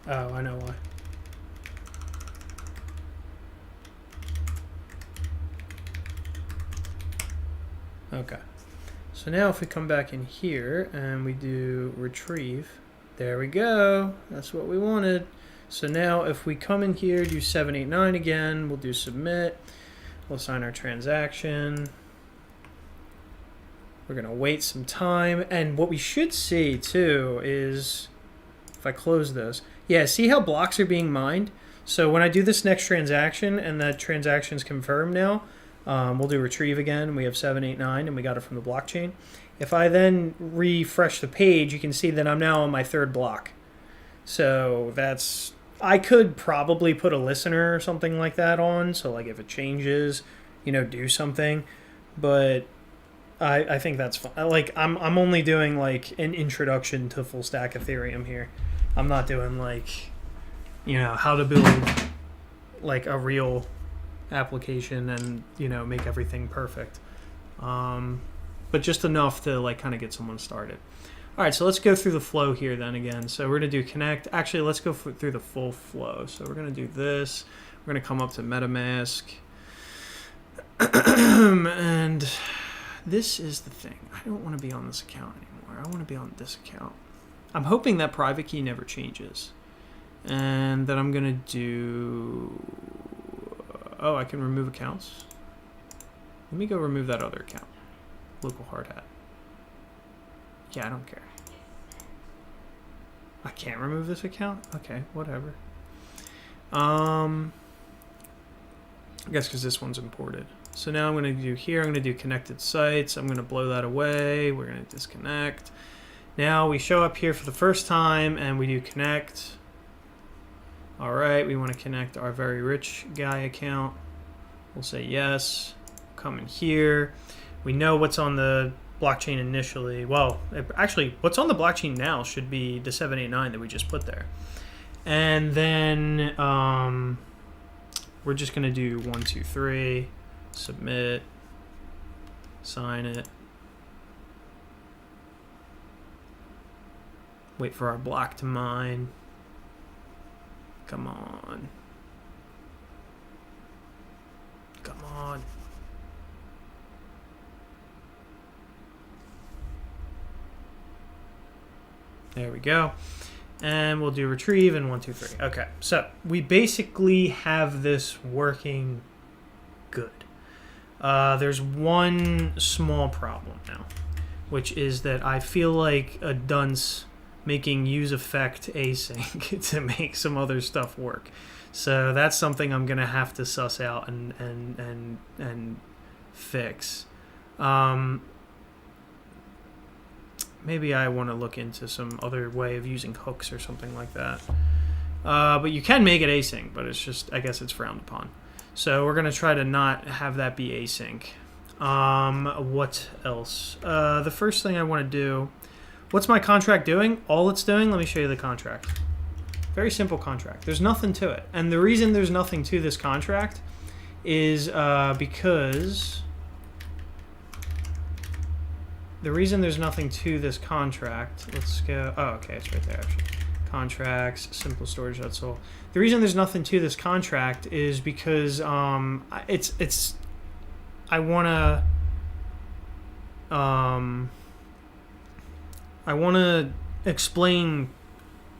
Oh, I know why. Okay. So now if we come back in here and we do retrieve, there we go. That's what we wanted. So now if we come in here, do 789 again, we'll do submit. We'll sign our transaction. We're going to wait some time. And what we should see too is, if I close this, yeah, see how blocks are being mined? So when I do this next transaction and that transaction's confirmed now, we'll do retrieve again. We have 789 and we got it from the blockchain. If I then refresh the page, you can see that I'm now on my 3rd block. So that's, I could probably put a listener or something like that on. So like if it changes, do something. But I think that's fine. Like I'm only doing like an introduction to full stack Ethereum here. I'm not doing like, how to build like a real application and make everything perfect. But just enough to like kind of get someone started. All right, so let's go through the flow here then again. So we're gonna do connect. Actually, let's go through the full flow. So we're gonna do this. We're gonna come up to MetaMask. And this is the thing. I don't want to be on this account anymore. I want to be on this account. I'm hoping that private key never changes. And then I'm going to do... Oh, I can remove accounts. Let me go remove that other account. Local hard hat. Yeah, I don't care. I can't remove this account? Okay, whatever. I guess because this one's imported. So now I'm going to do here, I'm going to do connected sites. I'm going to blow that away. We're going to disconnect. Now we show up here for the first time and we do connect. All right, we want to connect our very rich guy account. We'll say yes. Come in here. We know what's on the blockchain initially. Well, actually, what's on the blockchain now should be the 789 that we just put there. And then we're just going to do 1, 2, 3. Submit, sign it, wait for our block to mine. Come on. Come on. There we go. And we'll do retrieve and 1, 2, 3. Okay, so we basically have this working good. There's one small problem now, which is that I feel like a dunce making use effect async to make some other stuff work. So that's something I'm gonna have to suss out and fix. Maybe I want to look into some other way of using hooks or something like that. But you can make it async, but it's just, I guess it's frowned upon. So we're going to try to not have that be async. What else? The first thing I want to do, what's my contract doing? All it's doing, let me show you the contract. Very simple contract. There's nothing to it. And the reason there's nothing to this contract is because... The reason there's nothing to this contract, let's go, oh, okay, it's right there actually. Contracts, simple storage, that's all. The reason there's nothing to this contract is because I want to I want to explain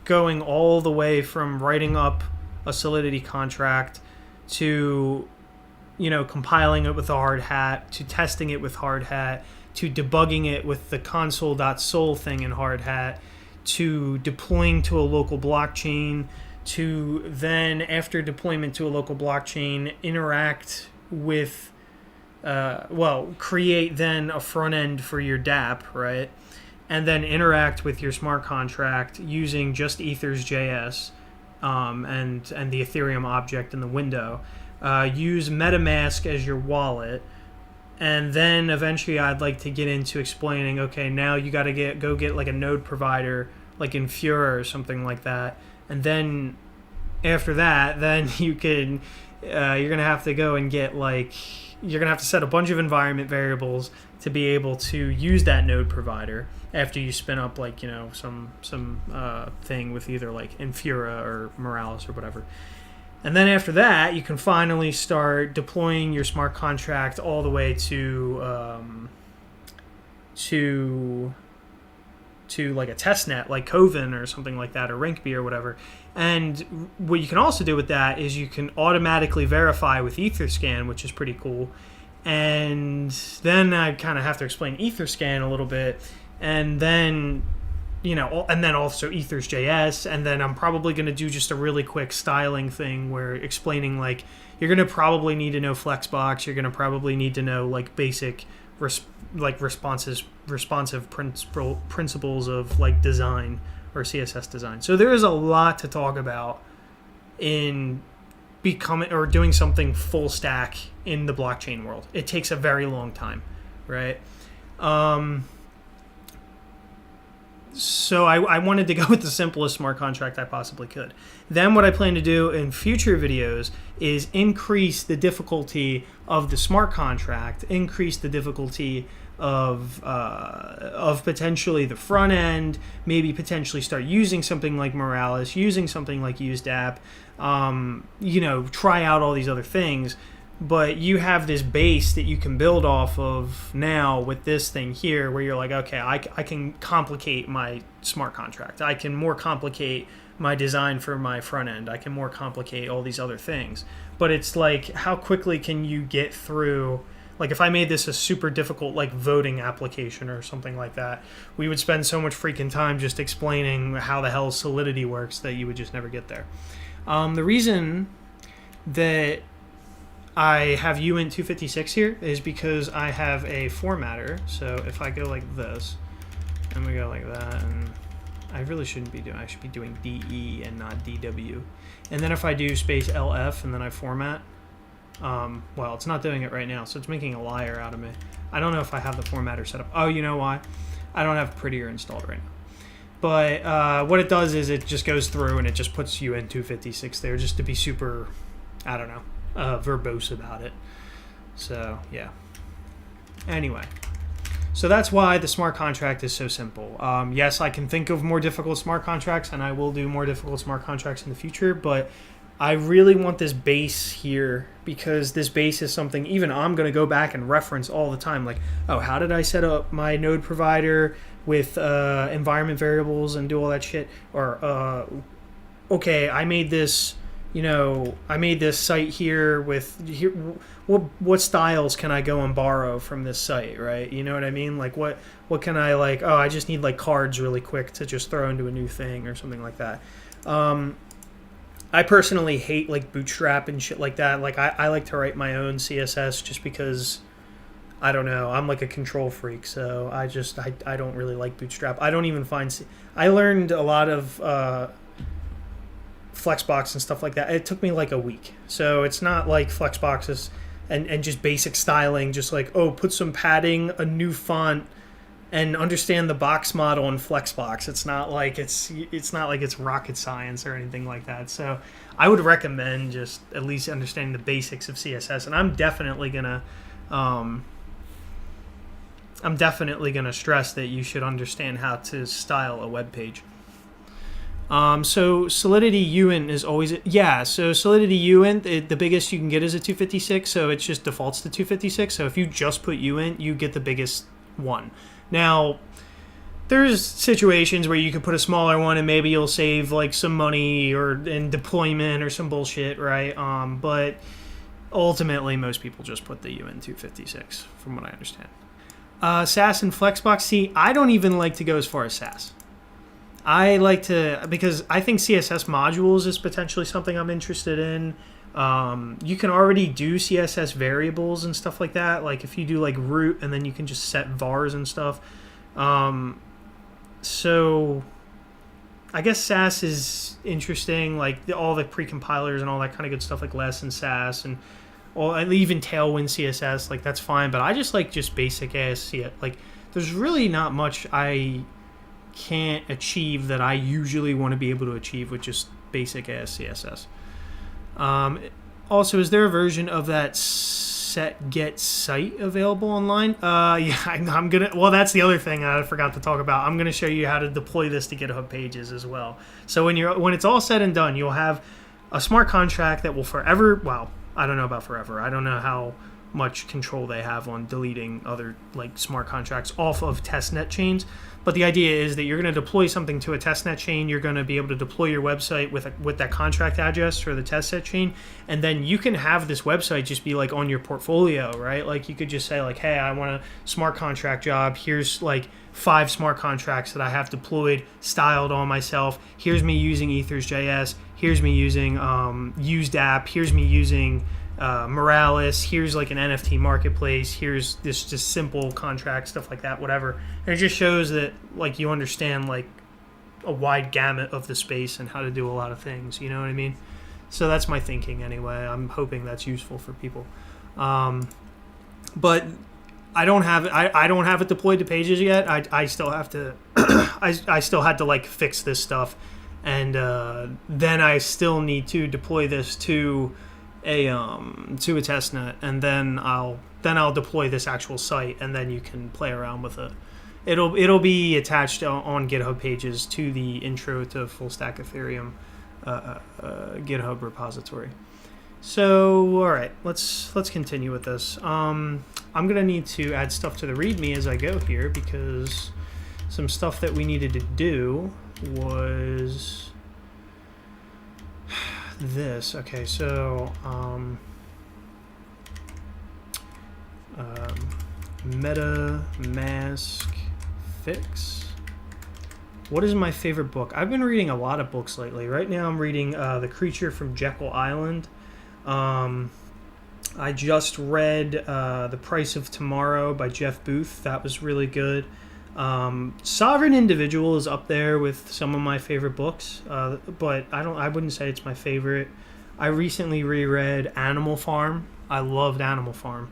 going all the way from writing up a Solidity contract to, compiling it with a hard hat, to testing it with hard hat, to debugging it with the console.sol thing in hard hat, to deploying to a local blockchain, to then, after deployment to a local blockchain, interact with, create then a front end for your dApp, right? And then interact with your smart contract using just Ethers.js and the Ethereum object in the window. Use MetaMask as your wallet. And then eventually I'd like to get into explaining, okay, now you got to go get like a node provider, like Infura or something like that. And then after that, then you can, you're going to have to go and get you're going to have to set a bunch of environment variables to be able to use that node provider after you spin up some thing with either like Infura or Morales or whatever. And then after that, you can finally start deploying your smart contract all the way to like a testnet, like Coven or something like that, or Rinkeby or whatever. And what you can also do with that is you can automatically verify with Etherscan, which is pretty cool. And then I kind of have to explain Etherscan a little bit, and then and then also Ethers.js, and then I'm probably going to do just a really quick styling thing where explaining you're going to probably need to know Flexbox, you're going to probably need to know basic responsive principles of design or CSS design. So there is a lot to talk about in becoming or doing something full stack in the blockchain world. It takes a very long time, right? So I wanted to go with the simplest smart contract I possibly could. Then what I plan to do in future videos is increase the difficulty of the smart contract, increase the difficulty of potentially the front end, maybe potentially start using something like Morales, using something like UseDApp, try out all these other things. But you have this base that you can build off of now with this thing here where you're like, okay, I can complicate my smart contract. I can more complicate my design for my front end. I can more complicate all these other things. But it's like, how quickly can you get through? Like if I made this a super difficult voting application or something like that, we would spend so much freaking time just explaining how the hell Solidity works that you would just never get there. The reason that I have uint 256 here is because I have a formatter. So if I go like this, and we go like that, and I really shouldn't be doing, I should be doing DE and not DW. And then if I do space LF and then I format, well, it's not doing it right now, so it's making a liar out of me. I don't know if I have the formatter set up. Oh, you know why? I don't have Prettier installed right now. But what it does is it just goes through and it just puts uint 256 there just to be super, I don't know, verbose about it. So yeah, anyway, so that's why the smart contract is so simple. Yes, I can think of more difficult smart contracts, and I will do more difficult smart contracts in the future, but I really want this base here because this base is something even I'm going to go back and reference all the time, like, oh, how did I set up my node provider with environment variables and do all that shit? Or okay, I made this site here with what styles can I go and borrow from this site, right? You know what I mean? Like what can I I just need cards really quick to just throw into a new thing or something like that. I personally hate Bootstrap and shit like that. I like to write my own CSS just because I don't know, I'm a control freak, so I don't really like Bootstrap. I don't even find I learned a lot of Flexbox and stuff like that. It took me a week. So it's not like Flexbox and just basic styling, just put some padding, a new font, and understand the box model in Flexbox. It's not like it's rocket science or anything like that. So I would recommend just at least understanding the basics of CSS, and I'm definitely gonna stress that you should understand how to style a web page. So Solidity uint is always, so Solidity uint, the biggest you can get is a 256, so it just defaults to 256. So if you just put uint, you get the biggest one. Now, there's situations where you could put a smaller one and maybe you'll save like some money or in deployment or some bullshit, right? But ultimately, most people just put the UN256, from what I understand. SAS and Flexbox. See, I don't even like to go as far as SAS. I like to, because I think CSS modules is potentially something I'm interested in. You can already do CSS variables and stuff like that. Like if you do like root and then you can just set vars and stuff. So I guess SAS is interesting, like all the precompilers and all that kind of good stuff, like less and SAS and even Tailwind CSS, like that's fine. But I just like just basic ass CSS. Like there's really not much I can't achieve that I usually want to be able to achieve with just basic ass CSS. Also, is there a version of that set get site available online? Yeah, I'm gonna. Well, that's the other thing I forgot to talk about. I'm gonna show you how to deploy this to GitHub Pages as well. So when it's all said and done, you'll have a smart contract that will forever. Well, I don't know about forever. I don't know how much control they have on deleting other like smart contracts off of testnet chains. But the idea is that you're going to deploy something to a testnet chain. You're going to be able to deploy your website with that contract address for the testnet chain. And then you can have this website just be like on your portfolio, right? Like you could just say like, hey, I want a smart contract job. Here's like 5 smart contracts that I have deployed, styled on myself. Here's me using Ethers.js. Here's me using used app. Here's me using Morales. Here's like an NFT marketplace. Here's this just simple contract, stuff like that, whatever. And it just shows that like you understand like a wide gamut of the space and how to do a lot of things. You know what I mean? So that's my thinking anyway. I'm hoping that's useful for people. But I don't have it deployed to Pages yet. I still have to. I still had to like fix this stuff, and then I still need to deploy this to a testnet, and then I'll deploy this actual site, and then you can play around with it. It'll be attached on GitHub Pages to the intro to FullStack Ethereum GitHub repository. So all right, let's continue with this. I'm gonna need to add stuff to the README as I go here, because some stuff that we needed to do was this. Okay, so MetaMask fix. What is my favorite book? I've been reading a lot of books lately. Right now I'm reading The Creature from Jekyll Island. I just read The Price of Tomorrow by Jeff Booth. That was really good. Sovereign Individual is up there with some of my favorite books, but I wouldn't say it's my favorite. I recently reread Animal Farm. I loved Animal Farm.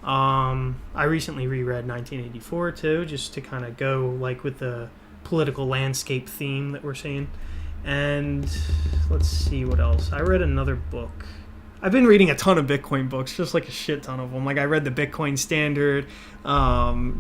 I recently reread 1984 too, just to kind of go like with the political landscape theme that we're seeing. And let's see what else. I read another book. I've been reading a ton of Bitcoin books, just like a shit ton of them. Like I read the Bitcoin Standard,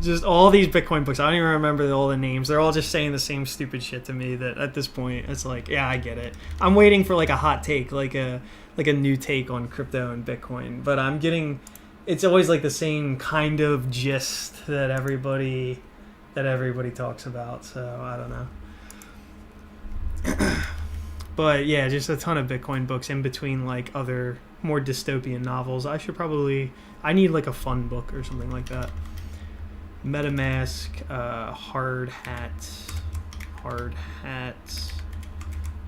just all these Bitcoin books. I don't even remember all the names. They're all just saying the same stupid shit to me that at this point it's like, yeah, I get it. I'm waiting for like a hot take, like a new take on crypto and Bitcoin. But I'm getting, it's always like the same kind of gist that everybody talks about. So I don't know. But yeah, just a ton of Bitcoin books in between like other more dystopian novels. I need like a fun book or something like that. MetaMask, hard hat,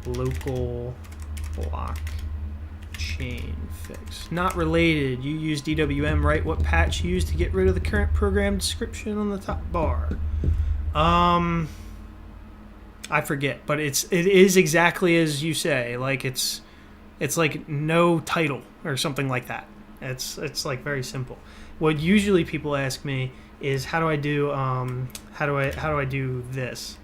local blockchain fix. Not related. You use DWM, right? What patch you use to get rid of the current program description on the top bar? I forget, but it is exactly as you say. Like it's like no title or something like that. It's like very simple. What usually people ask me is how do I do this?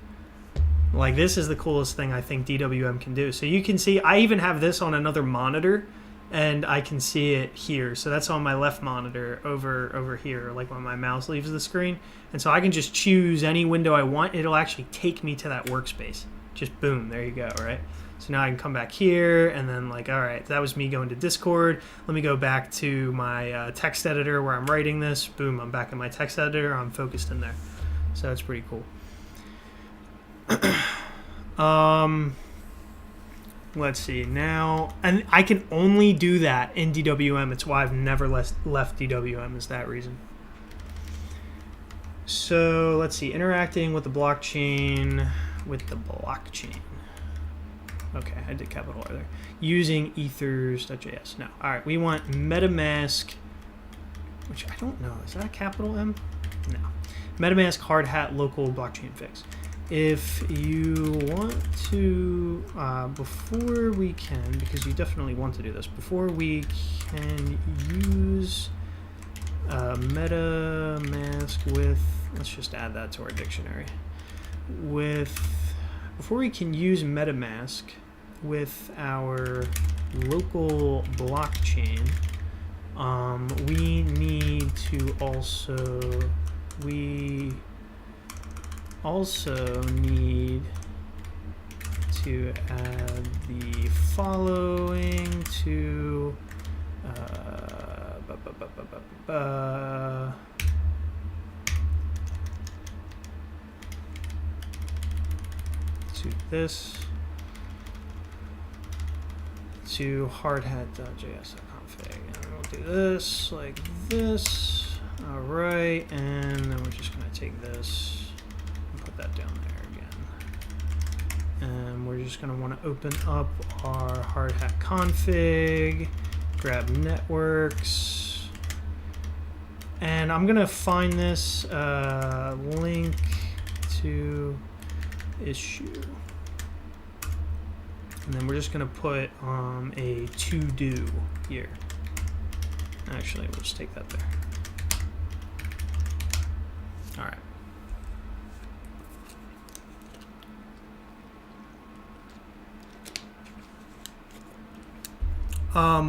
Like this is the coolest thing I think DWM can do. So you can see I even have this on another monitor, and I can see it here. So that's on my left monitor over here, like when my mouse leaves the screen. And so I can just choose any window I want. It'll actually take me to that workspace. Just boom, there you go, right? So now I can come back here and then like, all right, that was me going to Discord. Let me go back to my text editor where I'm writing this. Boom, I'm back in my text editor. I'm focused in there. So that's pretty cool. Let's see now. And I can only do that in DWM. It's why I've never left DWM is that reason. So let's see, interacting with the blockchain, Okay, I did capital R there. Using ethers.js. No, all right, we want MetaMask, which I don't know, is that a capital M? No. MetaMask hard hat local blockchain fix. If you want to, before we can, because you definitely want to do this, before we can use MetaMask with, let's just add that to our dictionary. Before we can use MetaMask with our local blockchain, we need to also need to add the following to this to hardhat.js.config, and we'll do this like this. All right, and then we're just going to take this and put that down there again, and we're just going to want to open up our hardhat config, grab networks, and I'm going to find this link to issue, and then we're just going to put a to do here. Actually, we'll just take that there. All right.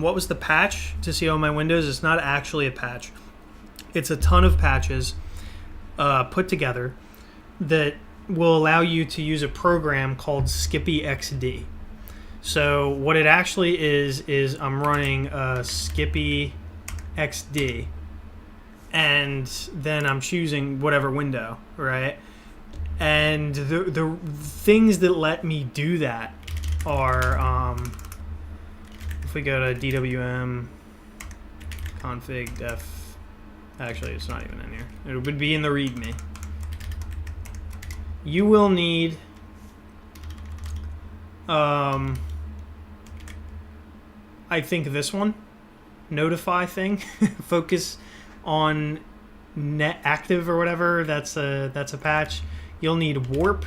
What was the patch to see all my windows? It's not actually a patch. It's a ton of patches put together that will allow you to use a program called Skippy XD. So what it actually is I'm running Skippy XD, and then I'm choosing whatever window, right? And the things that let me do that are, if we go to DWM config def, actually it's not even in here. It would be in the README. You will need I think this one, notify thing, focus on net active or whatever. That's a patch. You'll need warp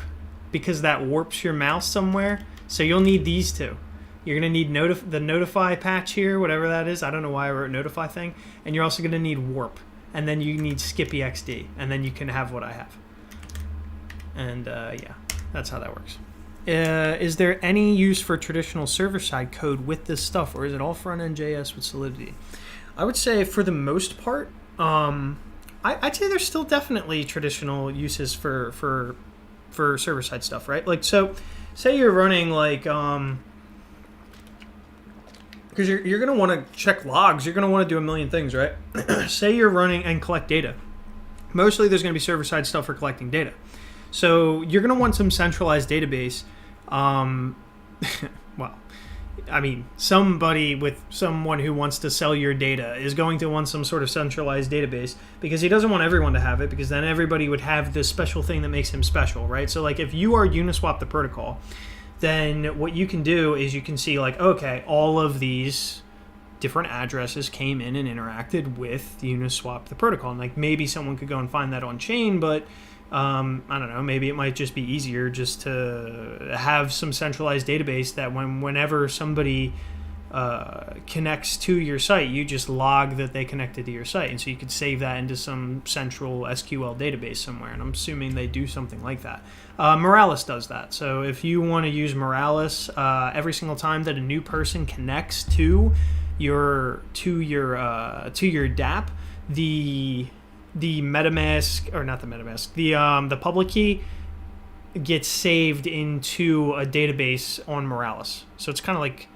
because that warps your mouse somewhere. So you'll need these two. You're gonna need the notify patch here, whatever that is. I don't know why I wrote notify thing. And you're also gonna need warp, and then you need Skippy XD, and then you can have what I have. And yeah, that's how that works. Is there any use for traditional server-side code with this stuff, or is it all front-end JS with Solidity? I would say for the most part, I'd say there's still definitely traditional uses for server-side stuff, right? Like, so say you're running like, because you're going to want to check logs, you're going to want to do a million things, right? Say you're running and collect data. Mostly there's going to be server-side stuff for collecting data. So you're going to want some centralized database. Well, I mean, someone who wants to sell your data is going to want some sort of centralized database, because he doesn't want everyone to have it, because then everybody would have this special thing that makes him special, right? So like if you are Uniswap the protocol, then what you can do is you can see like, okay, all of these different addresses came in and interacted with Uniswap the protocol. And like maybe someone could go and find that on chain, but I don't know, maybe it might just be easier just to have some centralized database that whenever somebody connects to your site, you just log that they connected to your site. And so you could save that into some central SQL database somewhere. And I'm assuming they do something like that. Moralis does that. So if you want to use Moralis, every single time that a new person connects to your dApp, the MetaMask, or not the MetaMask, the public key gets saved into a database on Morales. So it's kind of like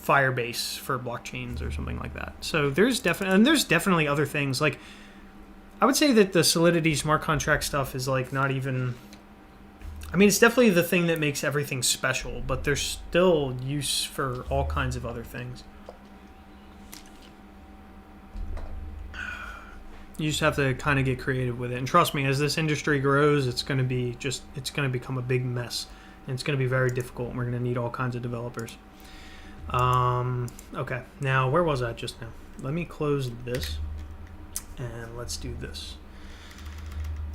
Firebase for blockchains or something like that. So there's definitely other things. Like, I would say that the Solidity smart contract stuff is like not even. I mean, it's definitely the thing that makes everything special, but there's still use for all kinds of other things. You just have to kind of get creative with it. And trust me, as this industry grows, it's going to become a big mess. And it's going to be very difficult. And we're going to need all kinds of developers. Okay, now where was I just now? Let me close this. And let's do this.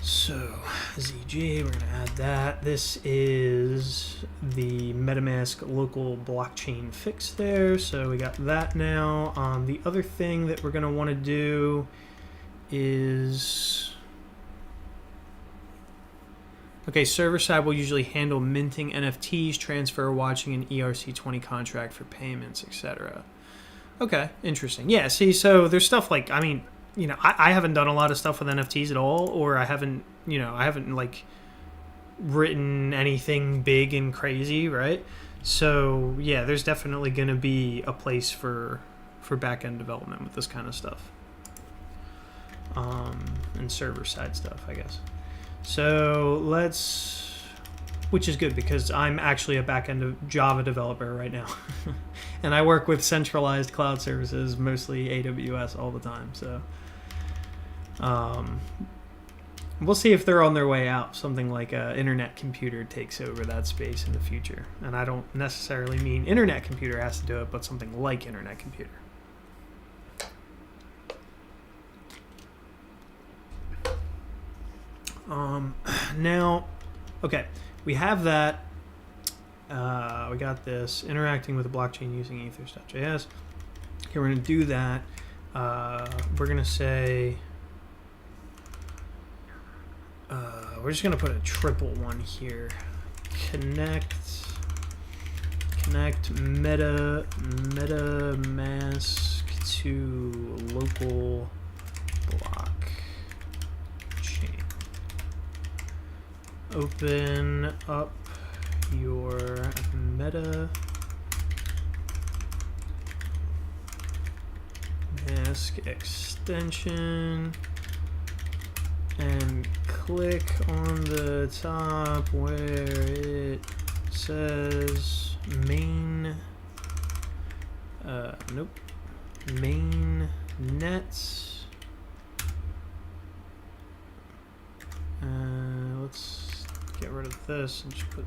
So, ZG, we're going to add that. This is the MetaMask local blockchain fix there. So we got that now. The other thing that we're going to want to do is... Okay, server side will usually handle minting NFTs, transfer, watching an ERC20 contract for payments, etc. Okay, interesting. Yeah, see, so there's stuff like, I mean, you know, I haven't done a lot of stuff with NFTs at all, or I haven't like written anything big and crazy, right? So yeah, there's definitely going to be a place for back-end development with this kind of stuff. And server-side stuff, I guess. So which is good because I'm actually a back-end Java developer right now. And I work with centralized cloud services, mostly AWS all the time. So we'll see if they're on their way out. Something like an internet computer takes over that space in the future. And I don't necessarily mean internet computer has to do it, but something like internet computer. Now, okay, we have that. We got this interacting with the blockchain using ethers.js. Okay, we're going to do that. We're going to say, we're just going to put a triple one here. Connect MetaMask to local blockchain. Open up your MetaMask extension and click on the top where it says main nets. Let's get rid of this and just put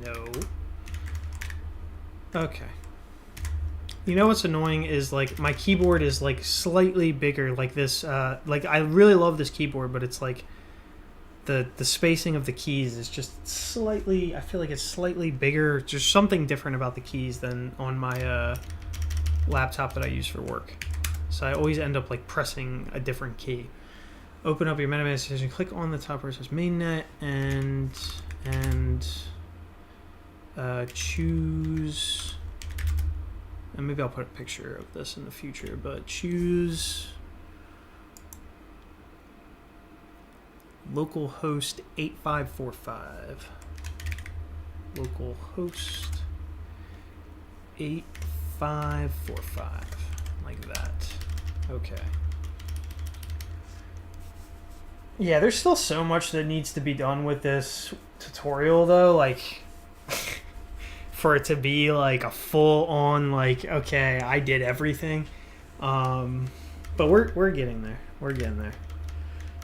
no. Okay. You know what's annoying is like my keyboard is like slightly bigger like this. Like I really love this keyboard, but it's like the spacing of the keys is just slightly, I feel like it's slightly bigger. There's something different about the keys than on my laptop that I use for work. So I always end up like pressing a different key. Open up your MetaMask extension, click on the top where it says mainnet, and choose, and maybe I'll put a picture of this in the future, but choose localhost 8545. Localhost 8545, like that. Okay. Yeah, there's still so much that needs to be done with this tutorial, though. Like, for it to be like a full-on, like, okay, I did everything. But we're getting there. We're getting there.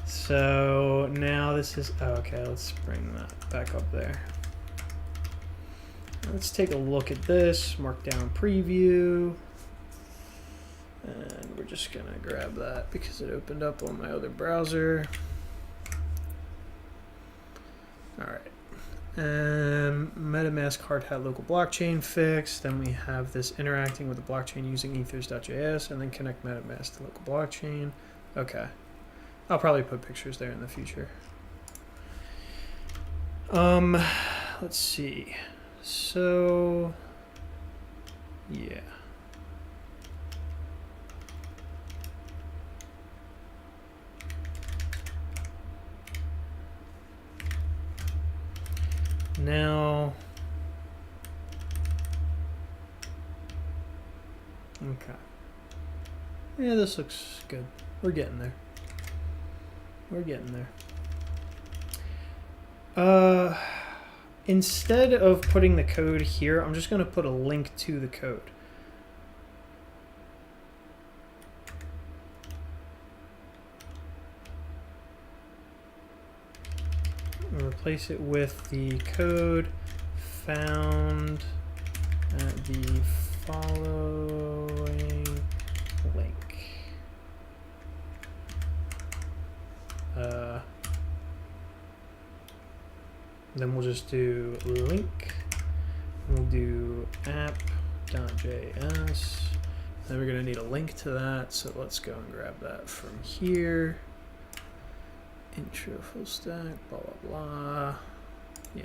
So now this is okay. Let's bring that back up there. Let's take a look at this Markdown preview. And we're just gonna grab that because it opened up on my other browser. All right. MetaMask hard hat local blockchain fix. Then we have this interacting with the blockchain using ethers.js, and then connect MetaMask to local blockchain. Okay. I'll probably put pictures there in the future. Let's see. So, yeah. now. Okay. Yeah, this looks good. We're getting there. We're getting there. Instead of putting the code here, I'm just going to put a link to the code. Replace it with the code found at the following link. Then we'll just do link. We'll do app.js. Then we're going to need a link to that. So let's go and grab that from here. Intro full stack, blah, blah, blah. Yeah.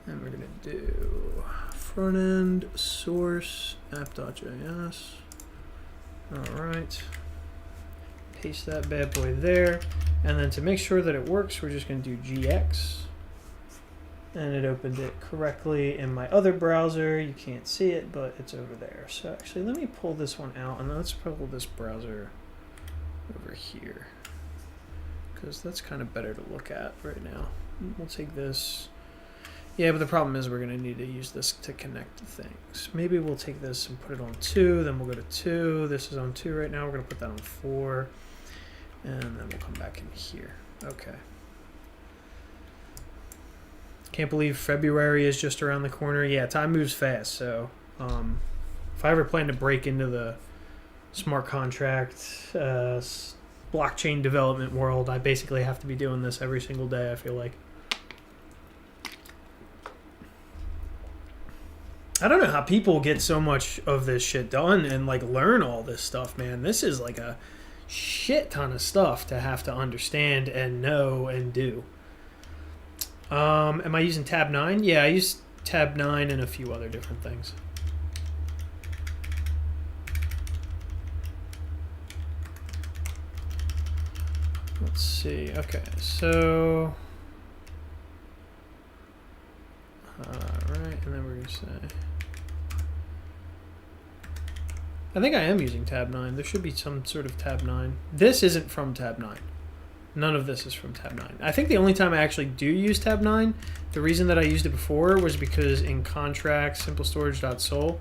And we're going to do front end source app.js. All right. Paste that bad boy there. And then to make sure that it works, we're just going to do GX. And it opened it correctly in my other browser. You can't see it, but it's over there. So actually, let me pull this one out, and let's pull this browser over here, because that's kind of better to look at right now. We'll take this. Yeah, but the problem is we're going to need to use this to connect to things. Maybe we'll take this and put it on 2, then we'll go to 2. This is on 2 right now. We're going to put that on 4. And then we'll come back in here. Okay. Can't believe February is just around the corner. Yeah, time moves fast. So if I ever plan to break into the smart contract, blockchain development world, I basically have to be doing this every single day, I feel like. I don't know how people get so much of this shit done and like learn all this stuff, man. This is like a shit ton of stuff to have to understand and know and do. Am I using tab 9? Yeah, I use tab 9 and a few other different things. Let's see. Okay, so alright, and then we're gonna say, I think I am using tab 9. There should be some sort of tab 9. This isn't from tab 9. None of this is from tab 9. I think the only time I actually do use tab 9, the reason that I used it before was because in contracts, simplestorage.sol,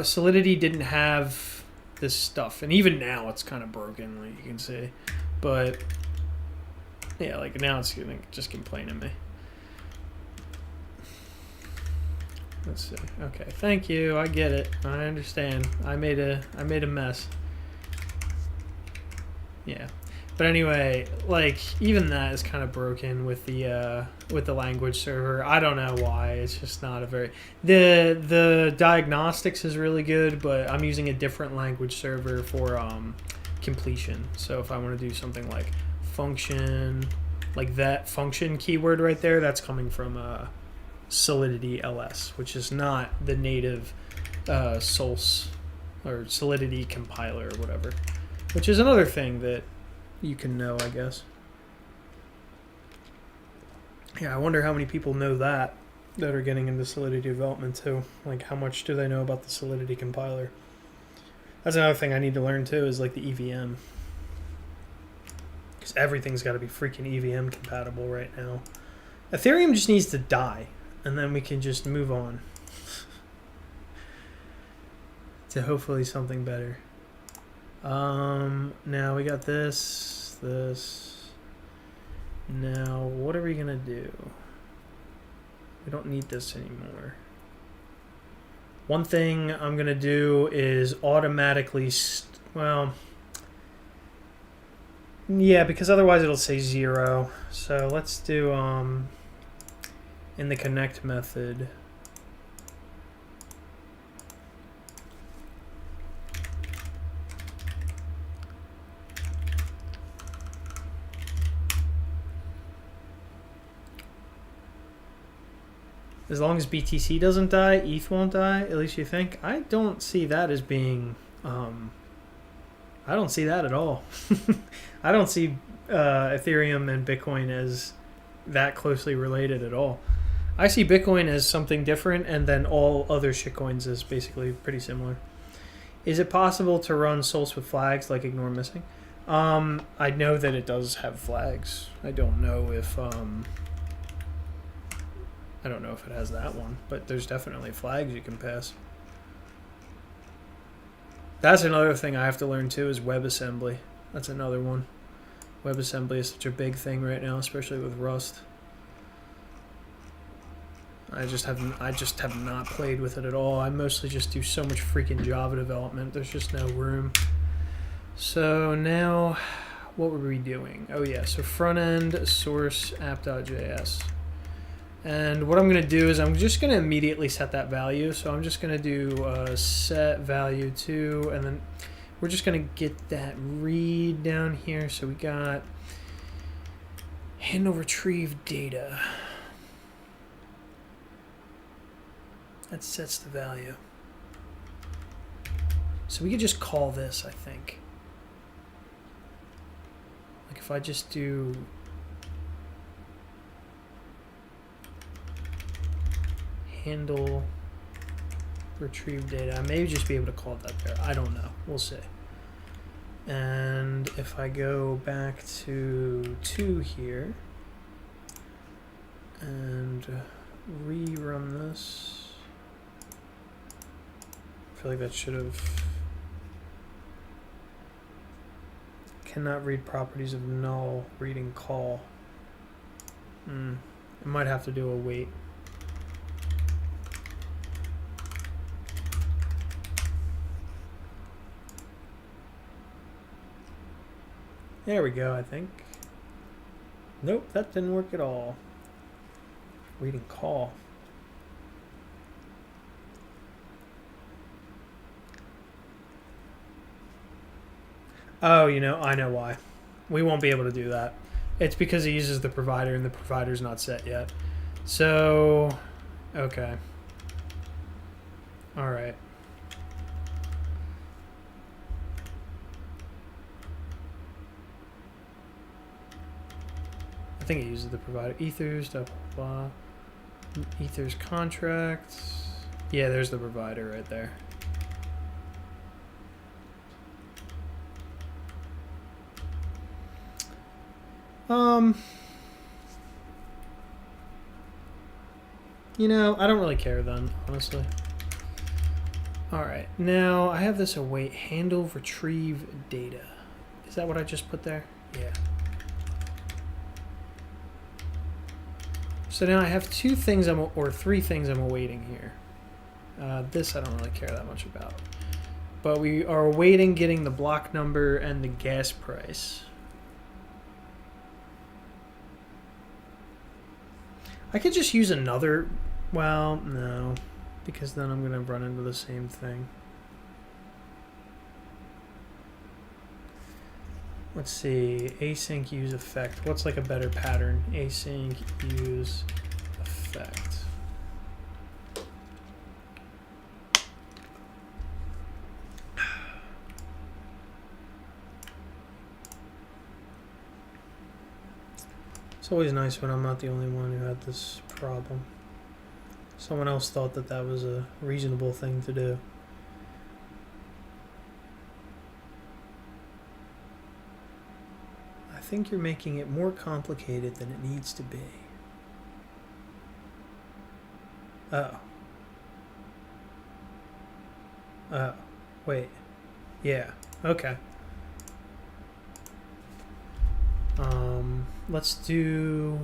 Solidity didn't have this stuff. And even now it's kind of broken, like you can see. But yeah, like now it's gonna just complain at me. Let's see. Okay, thank you. I get it. I understand. I made a mess. Yeah. But anyway, like even that is kind of broken with the language server. I don't know why. It's just not a very the diagnostics is really good, but I'm using a different language server for completion. So if I want to do something like function, like that function keyword right there, that's coming from Solidity LS, which is not the native Sols or Solidity compiler or whatever, which is another thing that you can know, I guess. Yeah, I wonder how many people know that are getting into Solidity development too. Like, how much do they know about the Solidity compiler? That's another thing I need to learn too, is like the EVM. Because everything's got to be freaking EVM compatible right now. Ethereum just needs to die, and then we can just move on to hopefully something better. Now we got this. Now, what are we gonna do? We don't need this anymore. One thing I'm gonna do is automatically, well, yeah, because otherwise it'll say 0. So let's do, in the connect method, as long as BTC doesn't die, ETH won't die, at least you think. I don't see that as being, I don't see that at all. I don't see Ethereum and Bitcoin as that closely related at all. I see Bitcoin as something different, and then all other shitcoins as basically pretty similar. Is it possible to run Sols with flags like ignore missing? I know that it does have flags. I don't know if it has that one, but there's definitely flags you can pass. That's another thing I have to learn too, is WebAssembly. That's another one. WebAssembly is such a big thing right now, especially with Rust. I just have not played with it at all. I mostly just do so much freaking Java development. There's just no room. So now, what were we doing? Oh yeah, so front end source app.js. And what I'm going to do is I'm just going to immediately set that value. So I'm just going to do set value to, and then we're just going to get that read down here. So we got handle retrieve data. That sets the value. So we could just call this, I think. Like if I just do handle retrieve data, I may just be able to call it that there. I don't know. We'll see. And if I go back to 2 here and rerun this, I feel like that should have. Cannot read properties of null, reading call. I might have to do a wait. There we go, I think. Nope, that didn't work at all. Reading call. Oh, I know why. We won't be able to do that. It's because it uses the provider, and the provider's not set yet. So, okay. All right. I think it uses the provider. Ethers, blah, blah, blah. Ethers contracts. Yeah, there's the provider right there. I don't really care then, honestly. Alright, now I have this await handle retrieve data. Is that what I just put there? Yeah. So now I have 3 things I'm awaiting here. This I don't really care that much about. But we are awaiting getting the block number and the gas price. I could just use another. Well, no, because then I'm going to run into the same thing. Let's see, async use effect. What's like a better pattern? Async use effect. It's always nice when I'm not the only one who had this problem. Someone else thought that that was a reasonable thing to do. I think you're making it more complicated than it needs to be. Oh. Oh. Wait. Yeah. Okay. Let's do.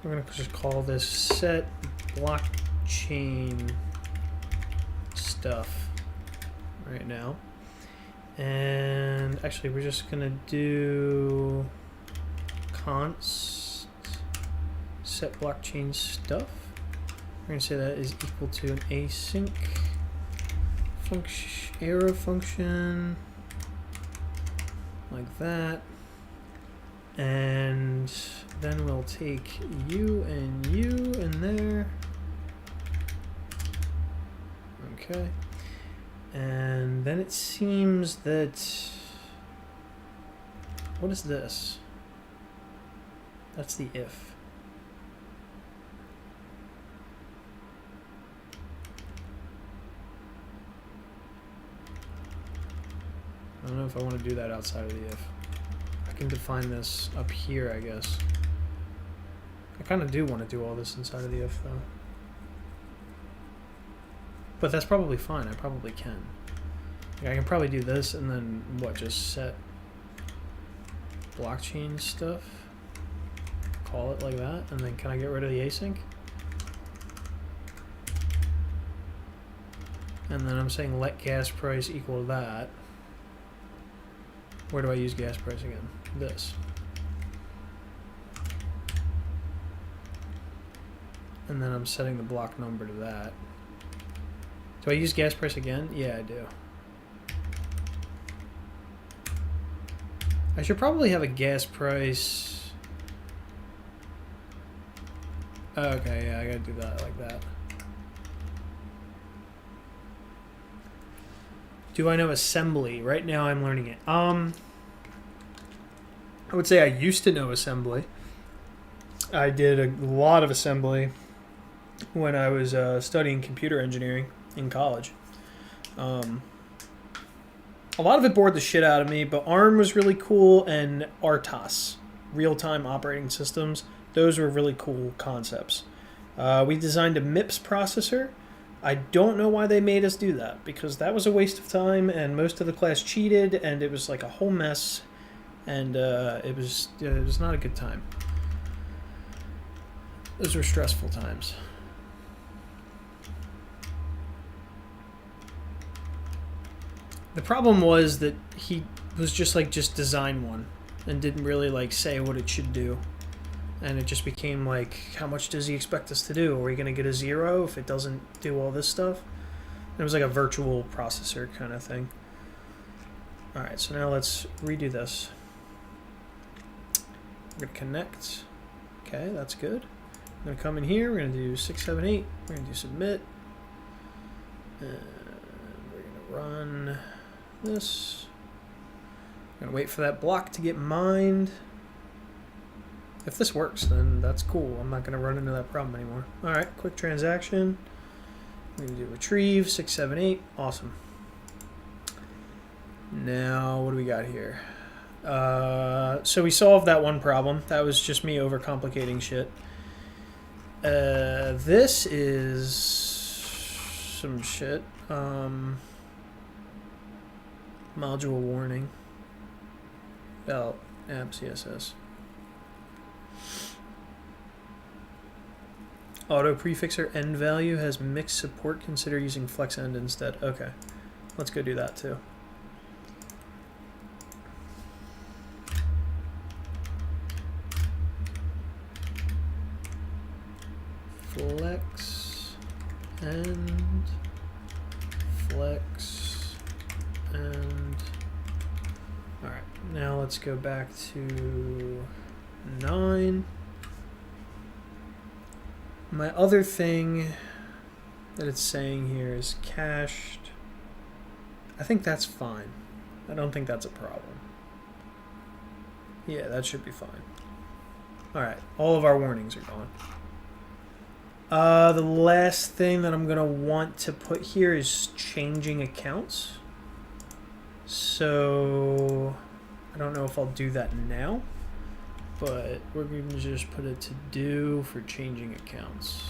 We're gonna just call this set blockchain stuff right now. And actually we're just gonna do const set blockchain stuff. We're gonna say that is equal to an async function, arrow function, like that. And then we'll take you and you in there. Okay. And then it seems that, what is this? That's the if. I don't know if I want to do that outside of the if. I can define this up here, I guess. I kind of do want to do all this inside of the if, though. But that's probably fine. I probably can. Like, I can probably do this and then, what, just set blockchain stuff? Call it like that? And then can I get rid of the async? And then I'm saying let gas price equal that. Where do I use gas price again? This. And then I'm setting the block number to that. Do I use gas price again? Yeah, I do. I should probably have a gas price. Okay, yeah, I gotta do that like that. Do I know assembly? Right now I'm learning it. I would say I used to know assembly. I did a lot of assembly when I was studying computer engineering in college. A lot of it bored the shit out of me, but ARM was really cool, and RTOS, real-time operating systems, those were really cool concepts. We designed a MIPS processor. I don't know why they made us do that, because that was a waste of time, and most of the class cheated, and it was like a whole mess, and it was not a good time. Those were stressful times. The problem was that he was just design one and didn't really like say what it should do. And it just became like, how much does he expect us to do? Are we going to get a 0 if it doesn't do all this stuff? And it was like a virtual processor kind of thing. All right, so now let's redo this. We're going to connect. Okay, that's good. I'm going to come in here. We're going to do 678. We're going to do submit. And we're going to run this. I'm going to wait for that block to get mined. If this works, then that's cool. I'm not going to run into that problem anymore. All right, quick transaction. We're going to do retrieve 678. Awesome. Now, what do we got here? So we solved that one problem. That was just me overcomplicating shit. This is some shit. Module warning. Oh, app CSS. Auto prefixer end value has mixed support. Consider using flex end instead. Okay, let's go do that too. Flex end, flex end. All right, now let's go back to 9. My other thing that it's saying here is cached. I think that's fine. I don't think that's a problem. Yeah, that should be fine. All right, all of our warnings are gone. The last thing that I'm going to want to put here is changing accounts. So I don't know if I'll do that now, but we're going to just put it to do for changing accounts.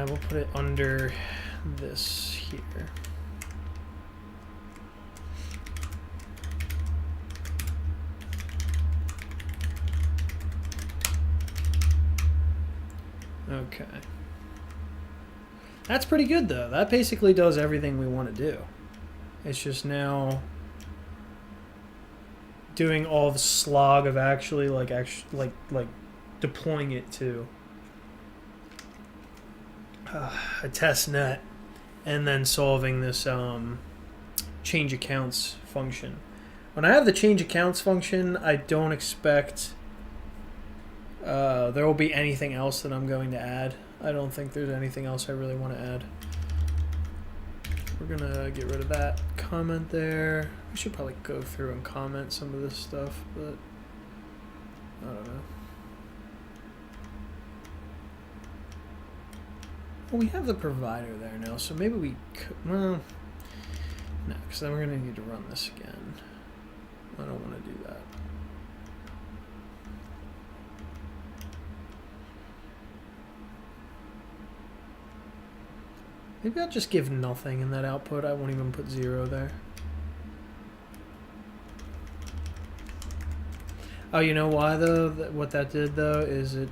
We'll put it under this here. Okay. That's pretty good though. That basically does everything we want to do. It's just now doing all the slog of actually like deploying it to a test net and then solving this change accounts function. When I have the change accounts function, I don't expect there will be anything else that I'm going to add. I don't think there's anything else I really want to add. We're gonna get rid of that comment there. We should probably go through and comment some of this stuff, but I don't know. Well, we have the provider there now, so maybe we could, well, no, because then we're gonna need to run this again. I don't want to do that. Maybe I'll just give nothing in that output. I won't even put 0 there. Oh, you know why though? What that did though is it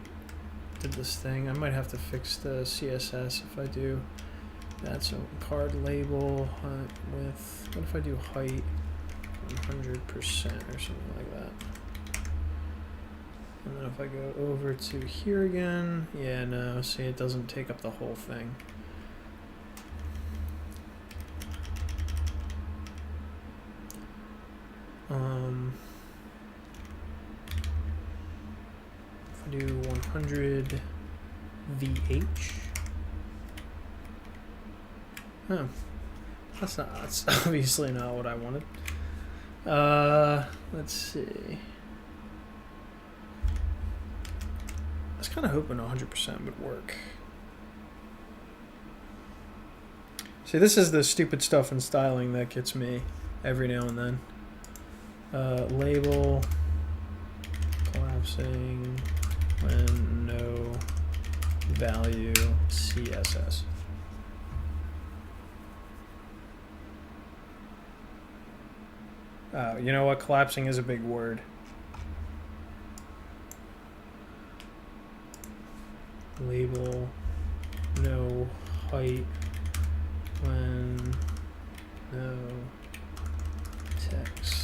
did this thing. I might have to fix the CSS if I do that. So card label with, what if I do height 100% or something like that? And then if I go over to here again, yeah, no, see, it doesn't take up the whole thing. If I do 100 VH, that's obviously not what I wanted. Let's see. I was kind of hoping 100% would work. See, this is the stupid stuff in styling that gets me every now and then. Label collapsing when no value CSS. You know what? Collapsing is a big word. Label no height when no text.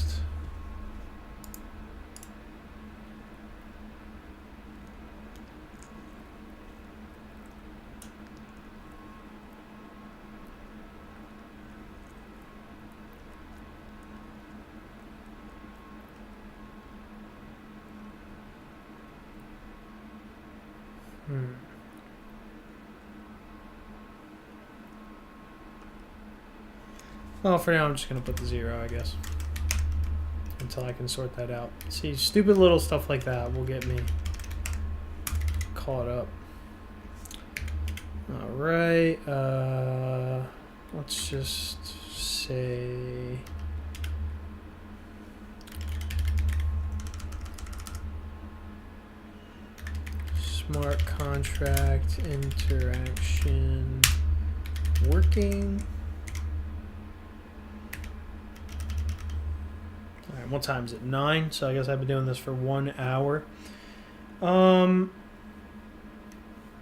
Well, for now, I'm just going to put the 0, I guess, until I can sort that out. See, stupid little stuff like that will get me caught up. All right, let's just say smart contract interaction working. All right, what time is it? 9. So I guess I've been doing this for 1 hour.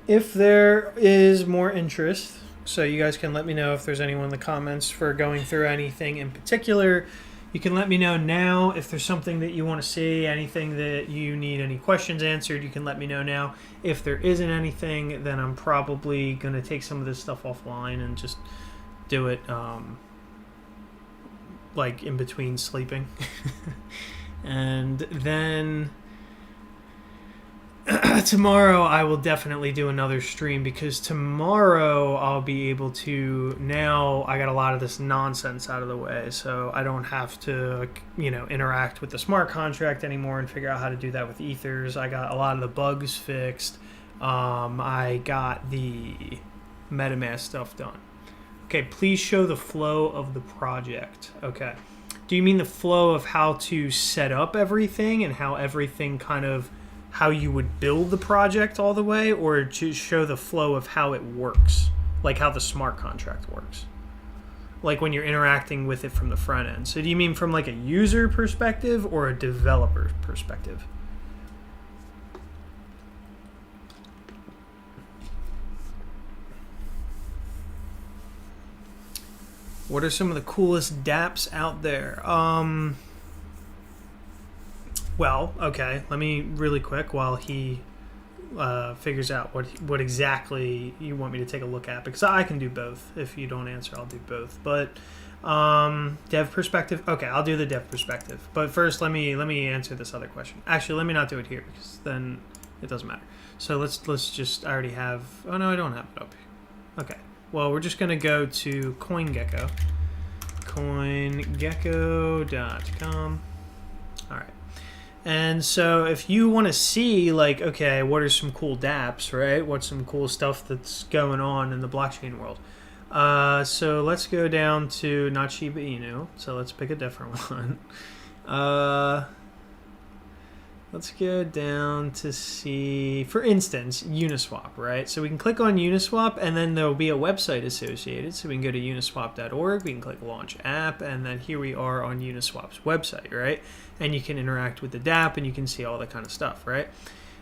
If there is more interest, so you guys can let me know if there's anyone in the comments for going through anything in particular. You can let me know now if there's something that you want to see, anything that you need any questions answered, you can let me know now. If there isn't anything, then I'm probably going to take some of this stuff offline and just do it like in between sleeping. And then tomorrow I will definitely do another stream, because tomorrow I'll be able to, now I got a lot of this nonsense out of the way, so I don't have to, you know, interact with the smart contract anymore and figure out how to do that with ethers. I got a lot of the bugs fixed. I got the MetaMask stuff done. Okay, please show the flow of the project. Okay. Do you mean the flow of how to set up everything and how everything kind of, how you would build the project all the way, or to show the flow of how it works, like how the smart contract works, like when you're interacting with it from the front end? So do you mean from like a user perspective or a developer perspective? What are some of the coolest dApps out there? Well, okay, let me really quick while he figures out what exactly you want me to take a look at, because I can do both. If you don't answer, I'll do both. But dev perspective, okay, I'll do the dev perspective. But first, let me answer this other question. Actually, let me not do it here, because then It doesn't matter. So let's just, I already have, oh no, I don't have it up. Okay. Well, we're just going to go to CoinGecko. CoinGecko.com. All right. And so if you want to see, like, okay, what are some cool dApps, right? What's some cool stuff that's going on in the blockchain world? So let's go down to not Shiba Inu. So let's pick a different one. Let's go down to see, for instance, Uniswap, right? So we can click on Uniswap, and then there'll be a website associated. So we can go to uniswap.org, we can click Launch App, and then here we are on Uniswap's website, right? And you can interact with the dApp, and you can see all that kind of stuff, right?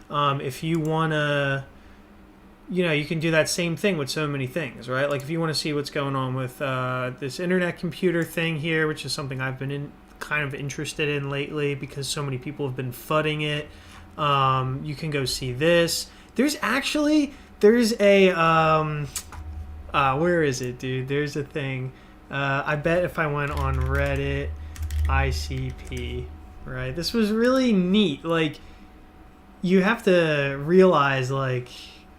If you want to, you know, you can do that same thing with so many things, right? Like if you want to see what's going on with this internet computer thing here, which is something I've been kind of interested in lately because so many people have been fudding it. You can go see this. There's a where is it, dude? There's a thing. I bet if I went on Reddit ICP, right? This was really neat. Like, you have to realize, like,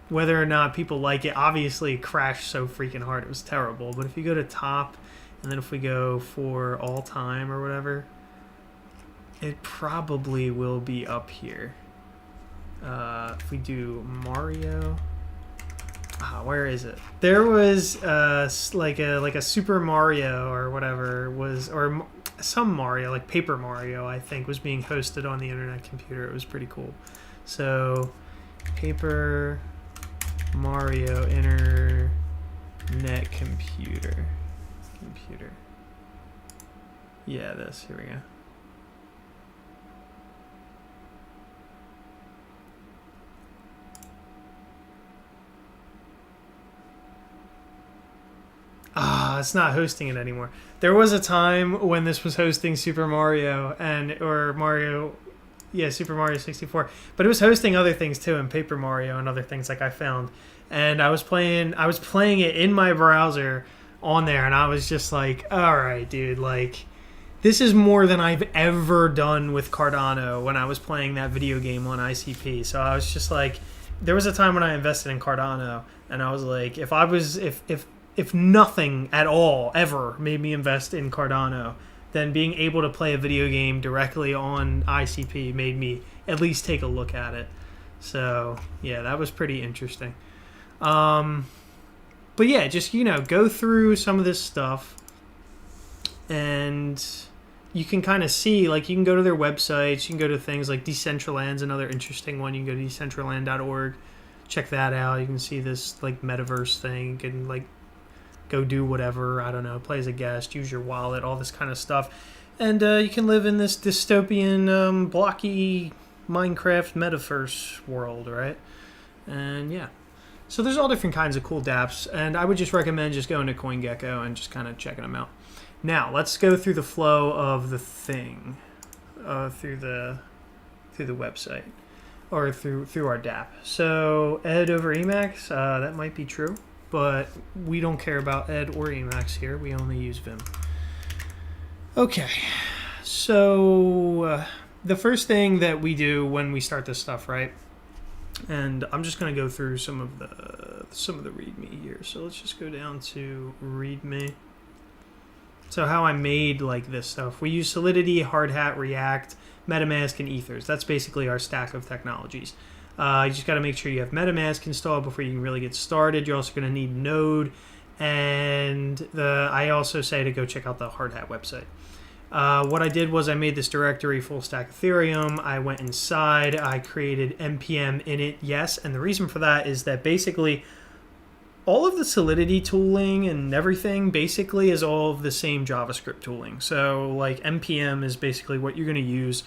whether or not people like it. Obviously, it crashed so freaking hard. It was terrible. But if you go to top, and then if we go for all time or whatever, it probably will be up here. If we do Mario, where is it? There was like a Super Mario or whatever was, or some Mario, like Paper Mario, I think, was being hosted on the internet computer. It was pretty cool. So Paper Mario internet computer. Yeah, this. Here we go. It's not hosting it anymore. There was a time when this was hosting Super Mario Super Mario 64, but it was hosting other things too, and Paper Mario and other things like I found. And I was playing it in my browser on there, and I was just like, all right, dude, like, this is more than I've ever done with Cardano when I was playing that video game on ICP. So I was just like, there was a time when I invested in Cardano, and I was like, if nothing at all ever made me invest in Cardano, then being able to play a video game directly on ICP made me at least take a look at it. So yeah, that was pretty interesting. But yeah, just, you know, go through some of this stuff, and you can kind of see, like, you can go to their websites, you can go to things like Decentraland's another interesting one. You can go to decentraland.org, check that out. You can see this, like, metaverse thing. You can, like, go do whatever, I don't know, play as a guest, use your wallet, all this kind of stuff. And you can live in this dystopian, blocky Minecraft metaverse world, right? And yeah. So there's all different kinds of cool dApps, and I would just recommend just going to CoinGecko and just kind of checking them out. Now, let's go through the flow of the thing, through the website, or through our dApp. So ED over Emacs, that might be true, but we don't care about ED or Emacs here. We only use Vim. Okay, so the first thing that we do when we start this stuff, right? And I'm just going to go through some of the README here. So let's just go down to README. So how I made, like, this stuff. We use Solidity, Hardhat, React, MetaMask, and Ethers. That's basically our stack of technologies. You just got to make sure you have MetaMask installed before you can really get started. You're also going to need Node, and I also say to go check out the Hardhat website. What I did was I made this directory, FullStack Ethereum. I went inside, I created npm init yes, and the reason for that is that basically all of the Solidity tooling and everything basically is all of the same JavaScript tooling. So, like, npm is basically what you're going to use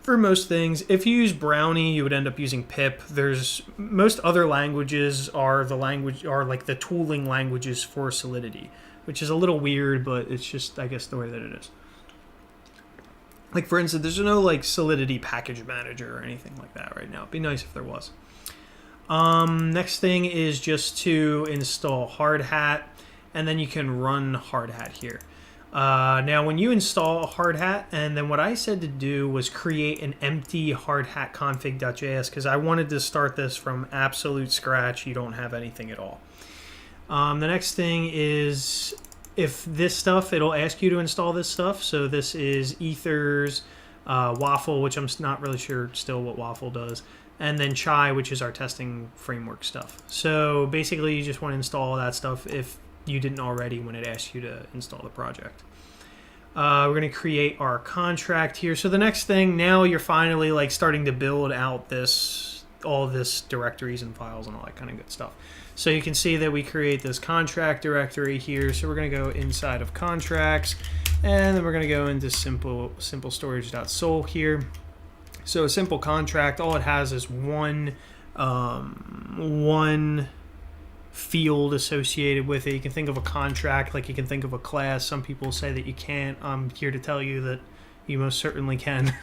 for most things. If you use Brownie, you would end up using pip. There's most other languages are like the tooling languages for Solidity, which is a little weird, but it's just, I guess, the way that it is. Like, for instance, there's no, like, Solidity package manager or anything like that right now. It'd be nice if there was. Next thing is just to install Hardhat, and then you can run Hardhat here. Now, when you install a hard hat, and then what I said to do was create an empty hard hat config.js because I wanted to start this from absolute scratch. You don't have anything at all. The next thing is if this stuff, it'll ask you to install this stuff. So this is Ethers, Waffle, which I'm not really sure still what Waffle does, and then Chai, which is our testing framework stuff. So basically, you just want to install all that stuff if you didn't already when it asks you to install the project. We're going to create our contract here. So the next thing, now you're finally like starting to build out all this directories and files and all that kind of good stuff. So you can see that we create this contract directory here. So we're going to go inside of contracts, and then we're going to go into simple storage.sol here. So a simple contract, all it has is one field associated with it. You can think of a contract like you can think of a class. Some people say that you can't. I'm here to tell you that you most certainly can.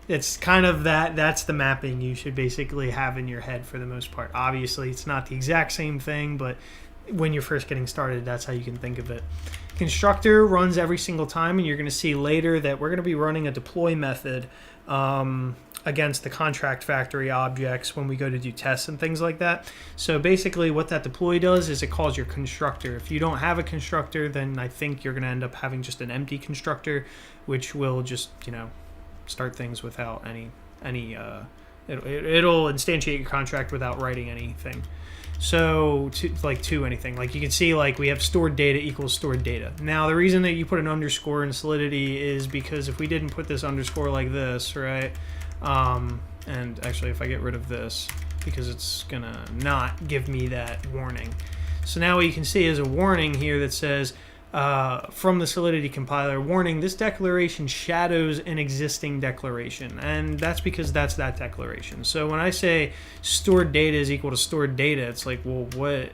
It's kind of that's the mapping you should basically have in your head for the most part. Obviously, it's not the exact same thing, but when you're first getting started, that's how you can think of it. Constructor runs every single time, and you're going to see later that we're going to be running a deploy method against the contract factory objects when we go to do tests and things like that. So basically what that deploy does is it calls your constructor. If you don't have a constructor, then I think you're going to end up having just an empty constructor, which will just, start things without it'll instantiate your contract without writing anything. So to anything, like you can see, like we have stored data equals stored data. Now the reason that you put an underscore in Solidity is because if we didn't put this underscore like this, right? And actually if I get rid of this, because it's gonna not give me that warning. So now what you can see is a warning here that says from the Solidity compiler, warning, this declaration shadows an existing declaration. And that's because that's that declaration. So when I say stored data is equal to stored data, it's like, well, what?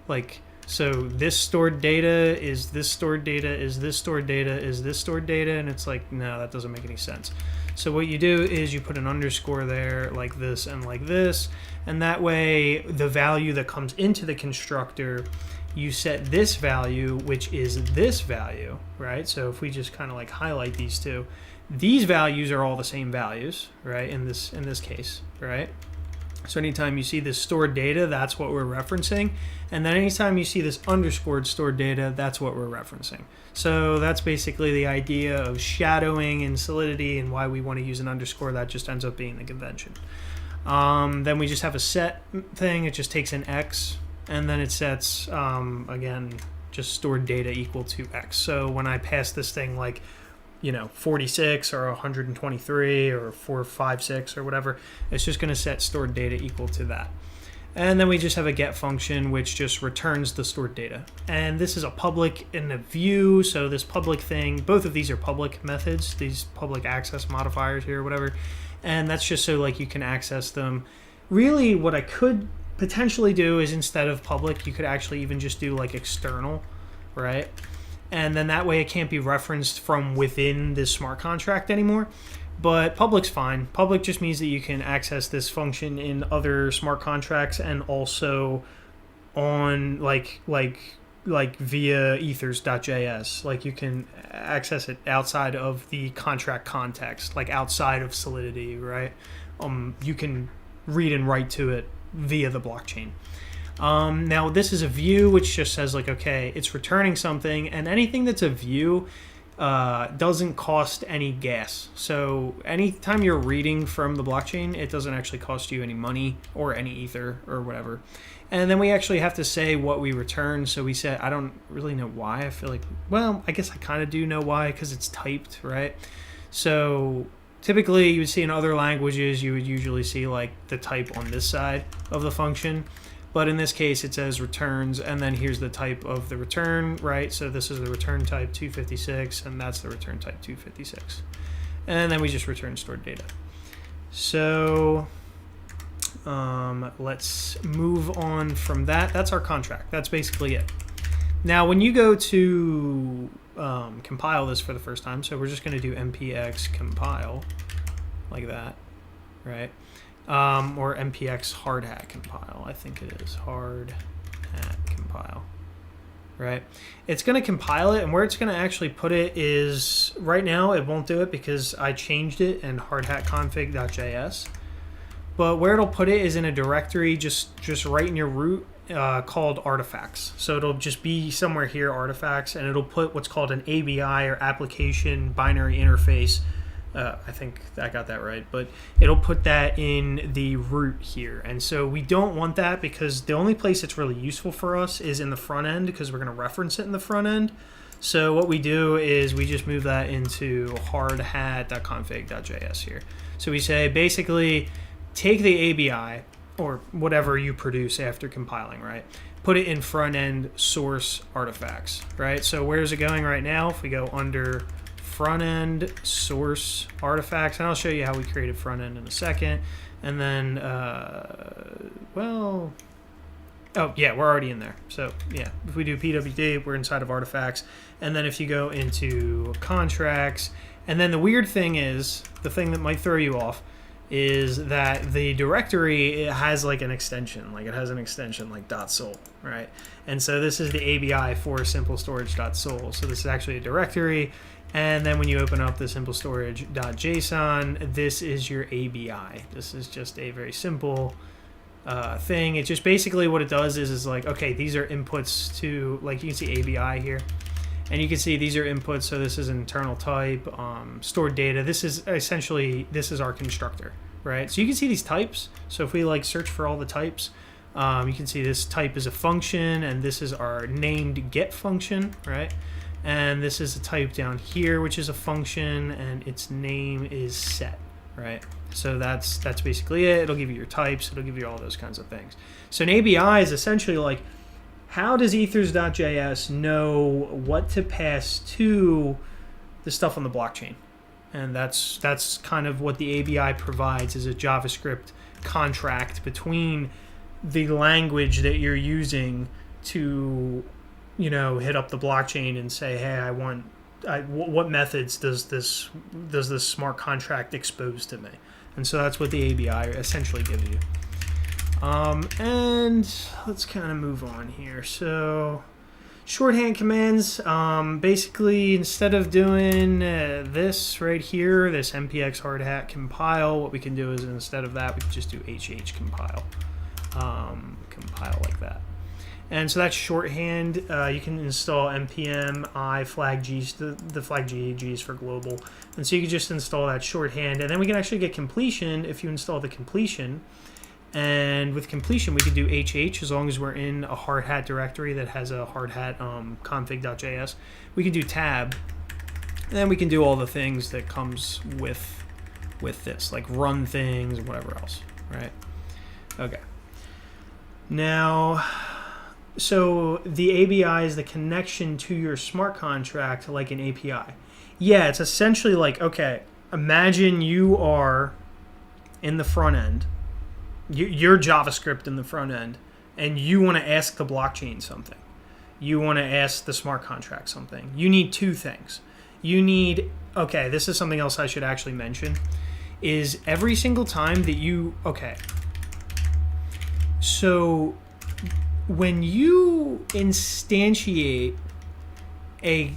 Like, so this stored data is this stored data is this stored data is this stored data, and it's like, no, that doesn't make any sense. So what you do is you put an underscore there like this, and that way the value that comes into the constructor, you set this value, which is this value, right? So if we just kind of like highlight these two, these values are all the same values, right? In this case, right? So anytime you see this stored data, that's what we're referencing. And then anytime you see this underscored stored data, that's what we're referencing. So that's basically the idea of shadowing in Solidity, and why we want to use an underscore. That just ends up being the convention. Then we just have a set thing. It just takes an X, and then it sets, again, just stored data equal to X. So when I pass this thing like, 46 or 123 or 456 or whatever, it's just going to set stored data equal to that. And then we just have a get function, which just returns the stored data. And this is a public and a view. So this public thing, both of these are public methods, these public access modifiers here or whatever. And that's just so like you can access them. Really what I could potentially do is, instead of public, you could actually even just do like external, right? And then that way it can't be referenced from within this smart contract anymore. But public's fine. Public just means that you can access this function in other smart contracts, and also on like via ethers.js. Like you can access it outside of the contract context, like outside of Solidity, right? You can read and write to it via the blockchain. Now this is a view, which just says like, okay, it's returning something, and anything that's a view doesn't cost any gas. So anytime you're reading from the blockchain, it doesn't actually cost you any money or any ether or whatever. And then we actually have to say what we return. So we said, I don't really know why. I feel like, well, I guess I kind of do know why, because it's typed, right? So typically you would see in other languages, you would usually see like the type on this side of the function. But in this case, it says returns, and then here's the type of the return, right? So this is the return type 256, and that's the return type 256. And then we just return stored data. So let's move on from that. That's our contract. That's basically it. Now, when you go to compile this for the first time, so we're just going to do npx compile like that, right? Or npx hard hat compile. I think it is hard hat compile. right? It's going to compile it, and where it's going to actually put it is, right now it won't do it because I changed it in hardhatconfig.js. But where it'll put it is in a directory just right in your root called artifacts. So it'll just be somewhere here, artifacts, and it'll put what's called an ABI or application binary interface. I think I got that right, but it'll put that in the root here. And so we don't want that because the only place it's really useful for us is in the front end, because we're going to reference it in the front end. So what we do is we just move that into hardhat.config.js here. So we say basically take the ABI or whatever you produce after compiling, right? Put it in front end source artifacts, right? So where's it going right now? If we go under front end source artifacts, and I'll show you how we created front end in a second. And then, well, oh yeah, we're already in there. So yeah, if we do pwd, we're inside of artifacts. And then if you go into contracts, and then the weird thing is, the thing that might throw you off is that the directory, it has like an extension, like .sol, right? And so this is the ABI for simplestorage.sol. So this is actually a directory. And then when you open up the simplestorage.json, this is your ABI. This is just a very simple thing. It's just basically what it does is like, okay, these are inputs to, like you can see ABI here. And you can see these are inputs, so this is an internal type, stored data. This is essentially, this is our constructor, right? So you can see these types. So if we like search for all the types, you can see this type is a function, and this is our named get function, right? And this is a type down here, which is a function, and its name is set, right? So that's basically it. It'll give you your types. It'll give you all those kinds of things. So an ABI is essentially like, how does ethers.js know what to pass to the stuff on the blockchain? And that's kind of what the ABI provides, is a JavaScript contract between the language that you're using to, you know, hit up the blockchain and say, hey, what methods does this smart contract expose to me? And so that's what the ABI essentially gives you. And let's kind of move on here. So shorthand commands, basically instead of doing this right here, this npx hardhat compile, what we can do is instead of that, we can just do hh compile, compile like that. And so that's shorthand. You can install npm I flag G, the flag G is for global. And so you can just install that shorthand, and then we can actually get completion if you install the completion. And with completion, we can do HH as long as we're in a hardhat directory that has a hardhat config.js. We can do tab, and then we can do all the things that comes with this, like run things and whatever else, right? Okay. Now, so the ABI is the connection to your smart contract like an API. Yeah, it's essentially like, okay, imagine you are in the front end. You're JavaScript in the front end, and you want to ask the blockchain something. You want to ask the smart contract something. You need two things. You need, okay, this is something else I should actually mention, is every single time that you, okay, so when you instantiate a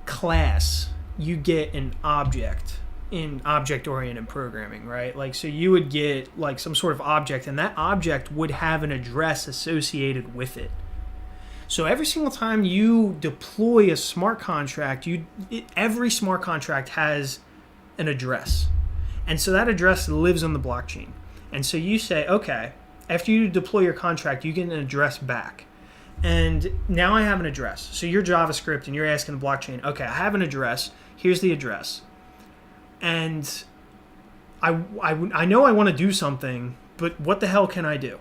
class, you get an object in object-oriented programming, right? Like, so you would get like some sort of object, and that object would have an address associated with it. So every single time you deploy a smart contract, every smart contract has an address. And so that address lives on the blockchain. And so you say, okay, after you deploy your contract, you get an address back. And now I have an address. So you're JavaScript and you're asking the blockchain, okay, I have an address. Here's the address. And I know I want to do something, but what the hell can I do?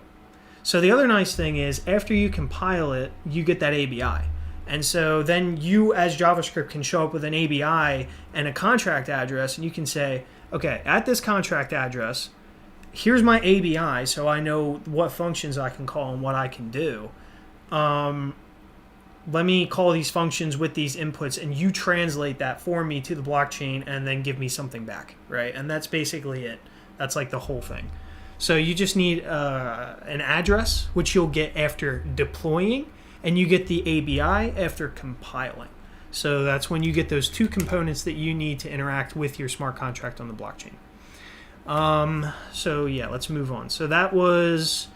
So the other nice thing is after you compile it, you get that ABI. And so then you as JavaScript can show up with an ABI and a contract address, and you can say, okay, at this contract address, here's my ABI so I know what functions I can call and what I can do. Let me call these functions with these inputs, and you translate that for me to the blockchain and then give me something back, right? And that's basically it. That's like the whole thing. So you just need an address, which you'll get after deploying, and you get the ABI after compiling. So that's when you get those two components that you need to interact with your smart contract on the blockchain. So yeah, let's move on. So that was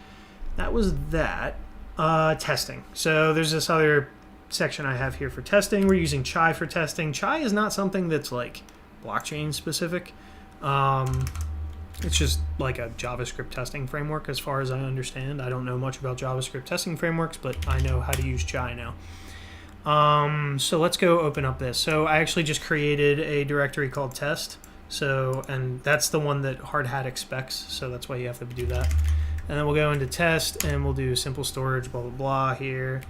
that. Testing. So there's this other section I have here for testing. We're using Chai for testing. Chai is not something that's like blockchain specific. It's just like a JavaScript testing framework as far as I understand. I don't know much about JavaScript testing frameworks, but I know how to use Chai now. So let's go open up this. So I actually just created a directory called test. So, and that's the one that Hard Hat expects. So that's why you have to do that. And then we'll go into test and we'll do simple storage, blah, blah, blah here.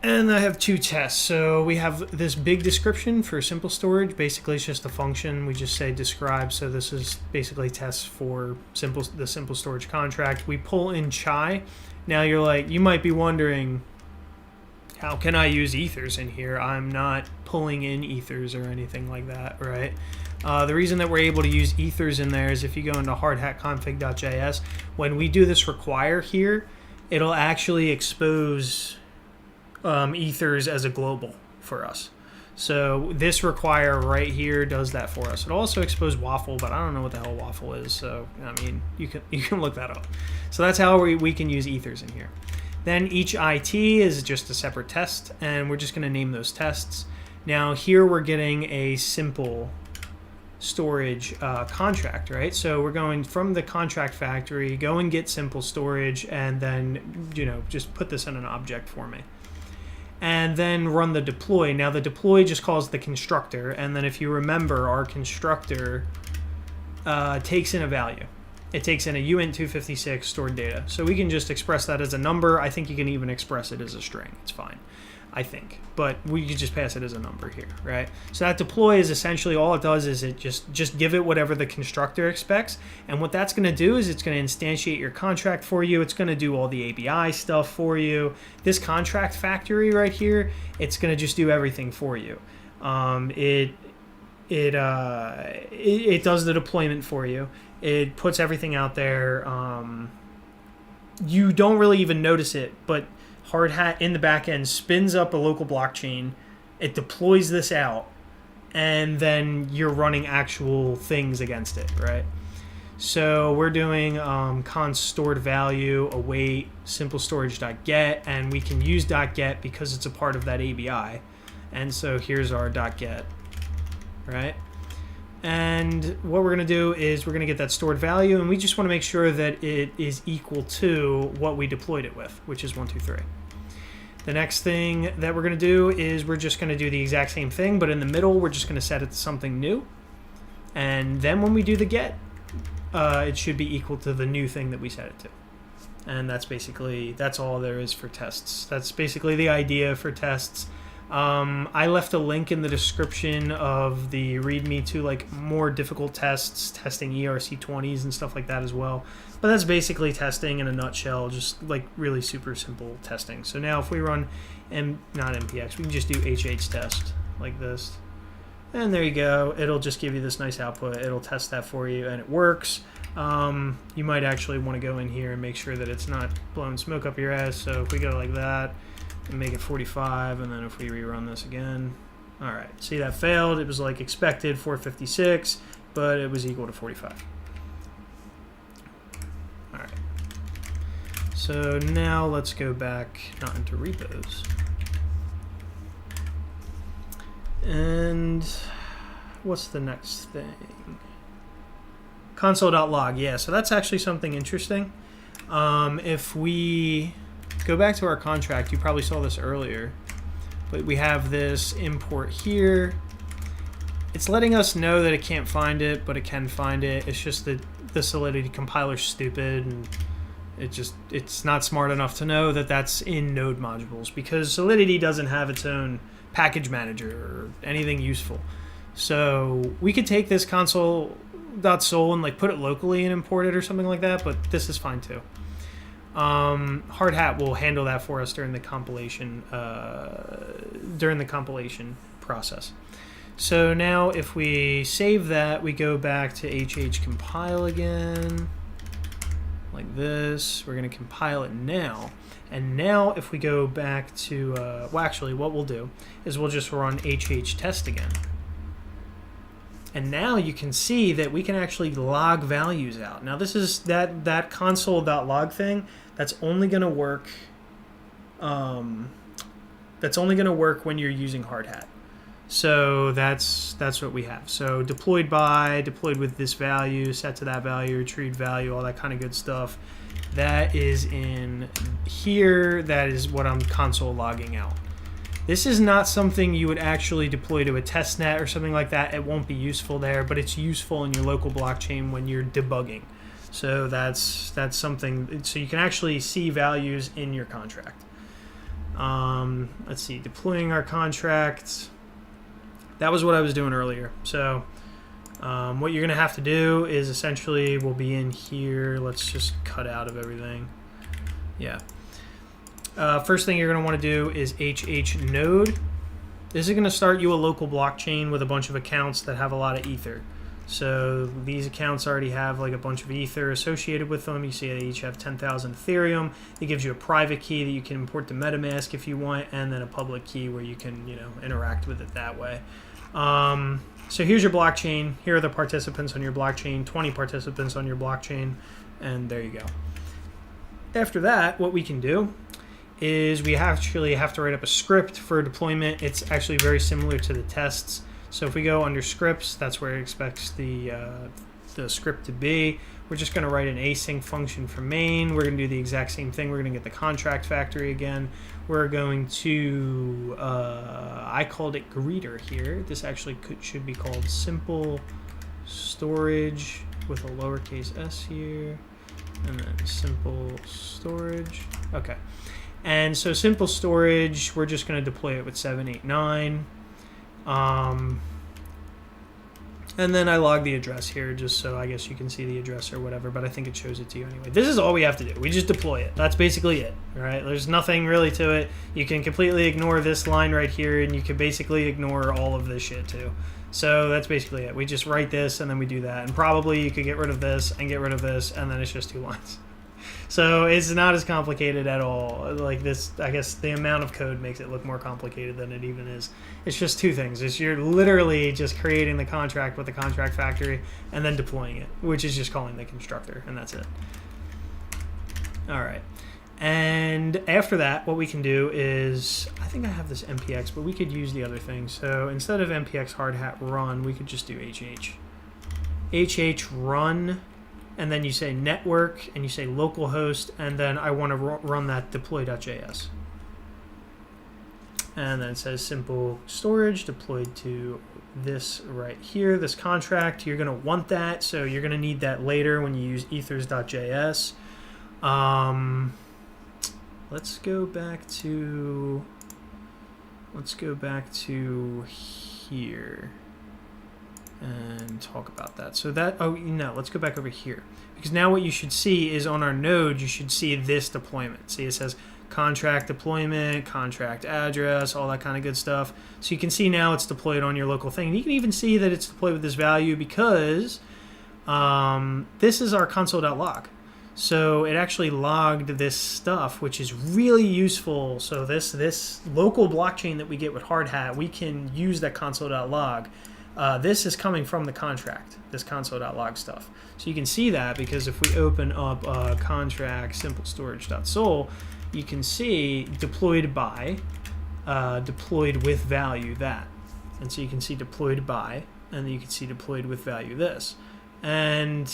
And I have two tests. So we have this big description for simple storage. Basically, it's just a function. We just say describe. So this is basically tests for the simple storage contract. We pull in Chai. Now you might be wondering, how can I use ethers in here? I'm not pulling in ethers or anything like that, right? The reason that we're able to use ethers in there is if you go into hardhatconfig.js, when we do this require here, it'll actually expose ethers as a global for us. So this require right here does that for us. It'll also expose waffle, but I don't know what the hell waffle is. So, I mean, you can look that up. So that's how we can use ethers in here. Then each IT is just a separate test, and we're just going to name those tests. Now here we're getting a simple storage contract, right? So we're going from the contract factory, go and get simple storage, and then just put this in an object for me. And then run the deploy. Now the deploy just calls the constructor, and then if you remember, our constructor takes in a value. It takes in a uint256 stored data. So we can just express that as a number. I think you can even express it as a string. It's fine, I think. But we could just pass it as a number here, right? So that deploy is essentially all it does is it just give it whatever the constructor expects. And what that's going to do is it's going to instantiate your contract for you. It's going to do all the ABI stuff for you. This contract factory right here, it's going to just do everything for you. It does the deployment for you. It puts everything out there. You don't really even notice it, but Hard Hat in the back end spins up a local blockchain. It deploys this out, and then you're running actual things against it, right? So we're doing const stored value, await, simple storage.get, and we can use .get because it's a part of that ABI. And so here's our .get, right? And what we're going to do is we're going to get that stored value, and we just want to make sure that it is equal to what we deployed it with, which is 1, 2, 3. The next thing that we're going to do is we're just going to do the exact same thing, but in the middle we're just going to set it to something new. And then when we do the get, it should be equal to the new thing that we set it to. And that's all there is for tests. That's basically the idea for tests. I left a link in the description of the README to like more difficult tests, testing ERC20s and stuff like that as well. But that's basically testing in a nutshell, just like really super simple testing. So now if we run not MPX, we can just do HH test like this. And there you go. It'll just give you this nice output. It'll test that for you, and it works. You might actually want to go in here and make sure that it's not blowing smoke up your ass. So if we go like that, and make it 45, and then if we rerun this again, all right, see that failed. It was like expected 456, but it was equal to 45. All right, so now let's go back not into repos, and what's the next thing? Console.log. Yeah, so that's actually something interesting. If we go back to our contract, you probably saw this earlier, but we have this import here. It's letting us know that it can't find it, but it can find it. It's just that the Solidity compiler's stupid, and it's not smart enough to know that that's in node modules, because Solidity doesn't have its own package manager or anything useful. So we could take this console.sol and like put it locally and import it or something like that, but this is fine too. Hard Hat will handle that for us during the compilation process. So now if we save that, we go back to HH compile again, like this. We're going to compile it now. And now if we go back to, well, actually what we'll do is we'll just run test again. And now you can see that we can actually log values out. Now this is that console.log thing. That's only going to work. That's only going to work when you're using Hardhat. So that's what we have. So deployed with this value, set to that value, retrieved value, all that kind of good stuff. That is in here. That is what I'm console logging out. This is not something you would actually deploy to a testnet or something like that. It won't be useful there, but it's useful in your local blockchain when you're debugging. So that's something. So you can actually see values in your contract. Let's see, deploying our contract. That was what I was doing earlier. So what you're going to have to do is essentially we'll be in here. Let's just cut out of everything. Yeah. First thing you're going to want to do is node. This is going to start you a local blockchain with a bunch of accounts that have a lot of ether. So these accounts already have like a bunch of ether associated with them. You see they each have 10,000 Ethereum. It gives you a private key that you can import to MetaMask if you want, and then a public key where you can, interact with it that way. So here's your blockchain. Here are the participants on your blockchain, 20 participants on your blockchain, and there you go. After that, what we can do is we actually have to write up a script for deployment. It's actually very similar to the tests. So if we go under scripts, that's where it expects the script to be. We're just going to write an async function for main. We're going to do the exact same thing. We're going to get the contract factory again. We're going to, I called it greeter here. This actually should be called simple storage with a lowercase s here. And then simple storage. Okay. And so simple storage, we're just going to deploy it with 789. And then I log the address here just so I guess you can see the address or whatever, but I think it shows it to you anyway. This is all we have to do. We just deploy it. That's basically it, right? There's nothing really to it. You can completely ignore this line right here, and you can basically ignore all of this shit too. So that's basically it. We just write this and then we do that. And probably you could get rid of this and get rid of this, and then it's just 2 lines. So it's not as complicated at all. Like this, I guess the amount of code makes it look more complicated than it even is. It's just 2 things. You're literally just creating the contract with the contract factory and then deploying it, which is just calling the constructor, and that's it. All right. And after that, what we can do is, I think I have this npx, but we could use the other thing. So instead of npx hardhat run, we could just do hh run. And then you say network, and you say localhost, and then I want to run that deploy.js. And then it says simple storage deployed to this right here, this contract. You're going to want that, so you're going to need that later when you use ethers.js. Let's go back to here and talk about that. So that, let's go back over here, because now what you should see is on our node, you should see this deployment. See, it says contract deployment, contract address, all that kind of good stuff. So you can see now it's deployed on your local thing. And you can even see that it's deployed with this value because this is our console.log. So it actually logged this stuff, which is really useful. So this local blockchain that we get with Hardhat, we can use that console.log. This is coming from the contract, this console.log stuff. So you can see that because if we open up contract simple storage.sol, you can see deployed by, deployed with value that. And so you can see deployed by, and then you can see deployed with value this. And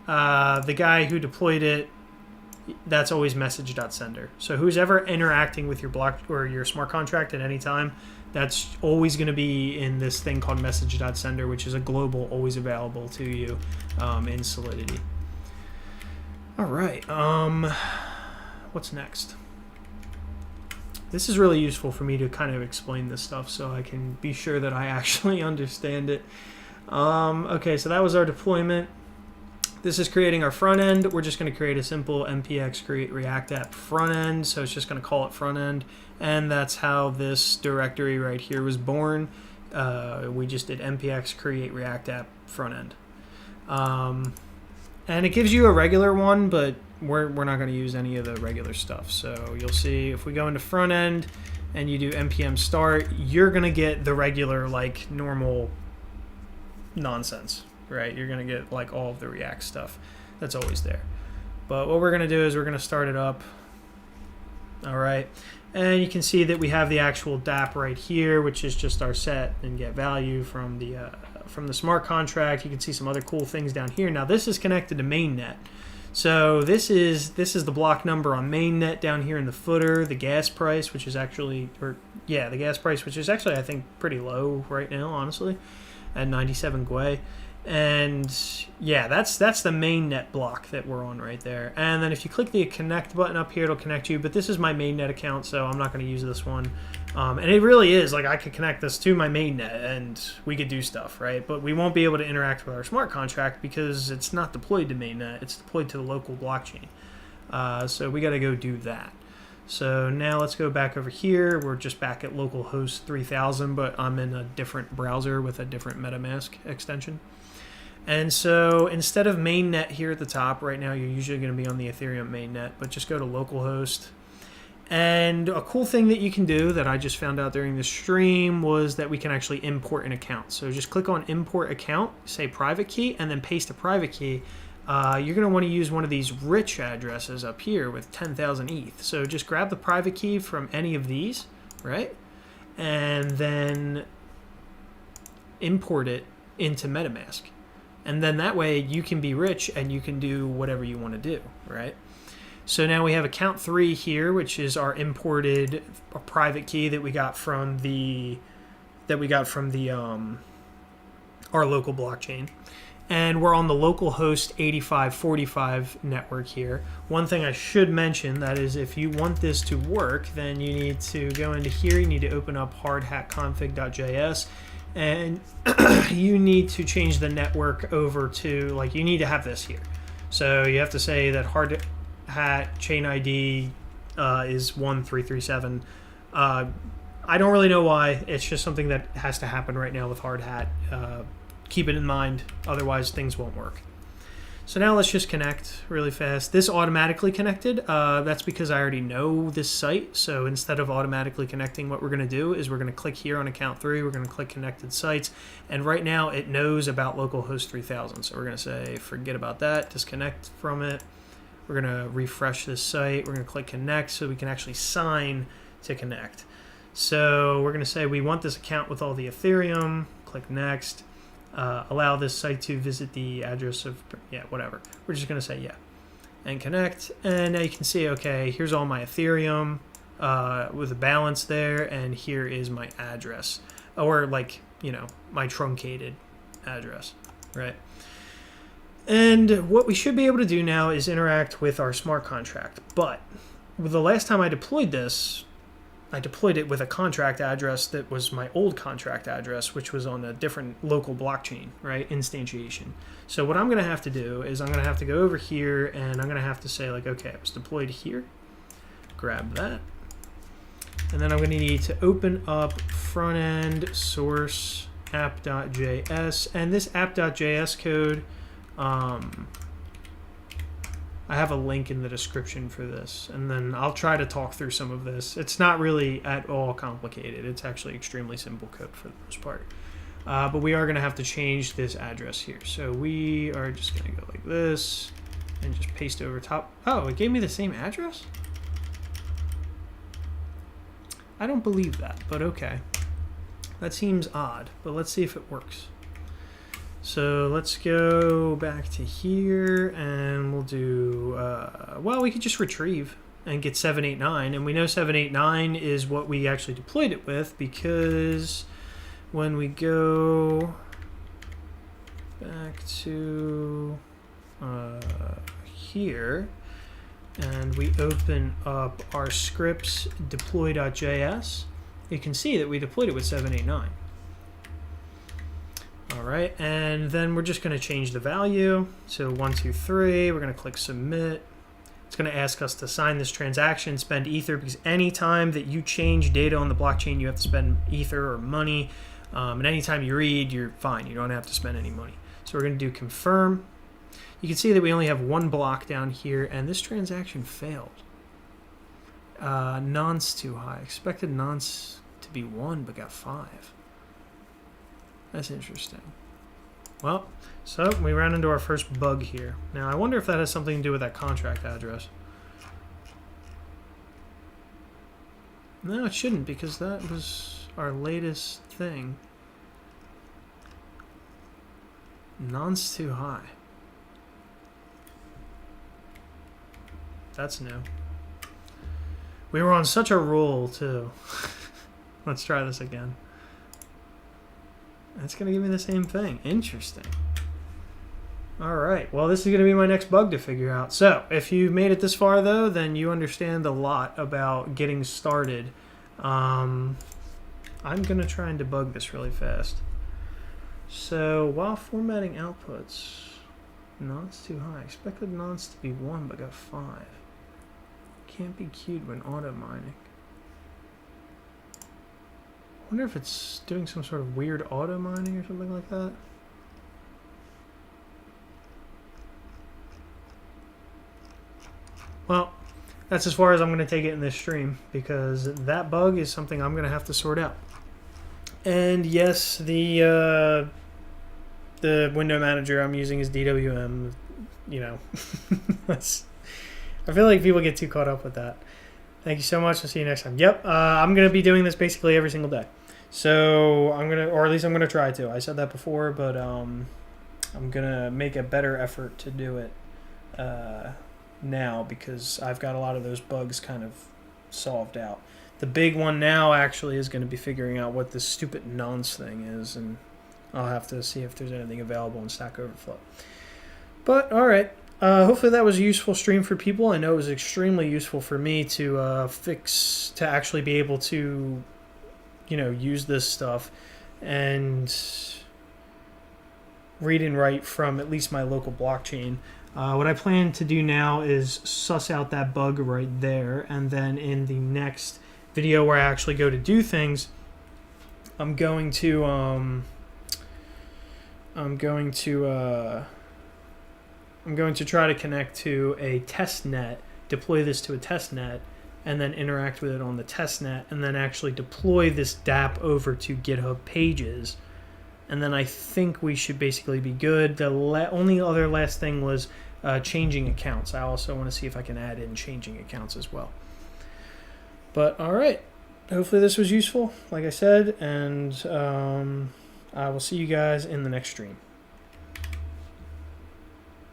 the guy who deployed it, that's always message.sender. So who's ever interacting with your block or your smart contract at any time, that's always going to be in this thing called message.sender, which is a global, always available to you in Solidity. All right. What's next? This is really useful for me to kind of explain this stuff so I can be sure that I actually understand it. Okay, so that was our deployment. This is creating our front end. We're just going to create a simple npx create react app front end. So it's just going to call it front end. And that's how this directory right here was born. We just did npx create react app front end. And it gives you a regular one, but we're not going to use any of the regular stuff. So you'll see if we go into front end and you do npm start, you're going to get the regular, like, normal nonsense, right? You're going to get, like, all of the React stuff that's always there. But what we're going to do is we're going to start it up. All right. And you can see that we have the actual DApp right here, which is just our set and get value from the smart contract. You can see some other cool things down here. Now this is connected to mainnet. So this is the block number on mainnet down here in the footer, the gas price, which is actually, the gas price, which is actually, I think, pretty low right now, honestly, at 97 Gwei. And yeah, that's the mainnet block that we're on right there. And then if you click the connect button up here, it'll connect you. But this is my mainnet account, so I'm not going to use this one. And it really is like I could connect this to my mainnet and we could do stuff, right? But we won't be able to interact with our smart contract because it's not deployed to mainnet. It's deployed to the local blockchain. So we got to go do that. So now let's go back over here. We're just back at localhost 3000, but I'm in a different browser with a different MetaMask extension. And so instead of mainnet here at the top, right now you're usually going to be on the Ethereum mainnet, but just go to localhost. And a cool thing that you can do that I just found out during the stream was that we can actually import an account. So just click on import account, say private key, and then paste a private key. You're going to want to use one of these rich addresses up here with 10,000 ETH. So just grab the private key from any of these, right? And then import it into MetaMask. And then that way you can be rich and you can do whatever you want to do, right? So now we have account 3 here, which is our imported private key that we got from our local blockchain. And we're on the localhost 8545 network here. One thing I should mention, that is, if you want this to work, then you need to go into here, you need to open up hardhatconfig.js. And you need to change the network over to, like, you need to have this here. So you have to say that hard hat chain ID is 1337. I don't really know why. It's just something that has to happen right now with hard hat. Keep it in mind, otherwise things won't work. So now let's just connect really fast. This automatically connected. That's because I already know this site. So instead of automatically connecting, what we're going to do is we're going to click here on account 3. We're going to click connected sites. And right now it knows about localhost 3000. So we're going to say forget about that, disconnect from it. We're going to refresh this site. We're going to click connect so we can actually sign to connect. So we're going to say we want this account with all the Ethereum. Click next. Allow this site to visit the address of, whatever. We're just going to say, and connect. And now you can see, okay, here's all my Ethereum with a balance there. And here is my address, or my truncated address, right? And what we should be able to do now is interact with our smart contract. But the last time I deployed this, I deployed it with a contract address that was my old contract address, which was on a different local blockchain, right? Instantiation. So what I'm going to have to do is I'm going to have to go over here and I'm going to have to say, like, okay, it was deployed here. Grab that. And then I'm going to need to open up front end source app.js. And this app.js code, I have a link in the description for this, and then I'll try to talk through some of this. It's not really at all complicated. It's actually extremely simple code for the most part. But we are going to have to change this address here. So we are just going to go like this and just paste over top. Oh, it gave me the same address? I don't believe that, but okay. That seems odd, but let's see if it works. So let's go back to here and we'll do, well, we could just retrieve and get 789. And we know 789 is what we actually deployed it with, because when we go back to here and we open up our scripts deploy.js, you can see that we deployed it with 789. All right, and then we're just going to change the value. So 123, we're going to click submit. It's going to ask us to sign this transaction, spend Ether, because anytime that you change data on the blockchain, you have to spend Ether or money. And anytime you read, you're fine. You don't have to spend any money. So we're going to do confirm. You can see that we only have one block down here, and this transaction failed. Nonce too high. Expected nonce to be 1, but got 5. That's interesting. Well, so we ran into our first bug here. Now, I wonder if that has something to do with that contract address. No, it shouldn't, because that was our latest thing. Nonce too high. That's new. We were on such a roll, too. Let's try this again. That's going to give me the same thing. Interesting. All right. Well, this is going to be my next bug to figure out. So, if you've made it this far, though, then you understand a lot about getting started. I'm going to try and debug this really fast. So, while formatting outputs, nonce too high. Expected nonce to be 1, but got 5. Can't be queued when auto mining. I wonder if it's doing some sort of weird auto mining or something like that. Well, that's as far as I'm going to take it in this stream, because that bug is something I'm going to have to sort out. And yes, the window manager I'm using is DWM. You know, I feel like people get too caught up with that. Thank you so much. I'll see you next time. Yep, I'm going to be doing this basically every single day. So I'm going to, or at least I'm going to try to. I said that before, but I'm going to make a better effort to do it now, because I've got a lot of those bugs kind of solved out. The big one now actually is going to be figuring out what this stupid nonce thing is, and I'll have to see if there's anything available in Stack Overflow. But, all right. Hopefully that was a useful stream for people. I know it was extremely useful for me to actually be able to, you know, use this stuff and read and write from at least my local blockchain. What I plan to do now is suss out that bug right there, and then in the next video where I actually go to do things, I'm going to try to connect to a test net, deploy this to a test net, and then interact with it on the test net, and then actually deploy this DApp over to GitHub Pages. And then I think we should basically be good. The only other last thing was changing accounts. I also want to see if I can add in changing accounts as well. But all right, hopefully this was useful, like I said, and I will see you guys in the next stream.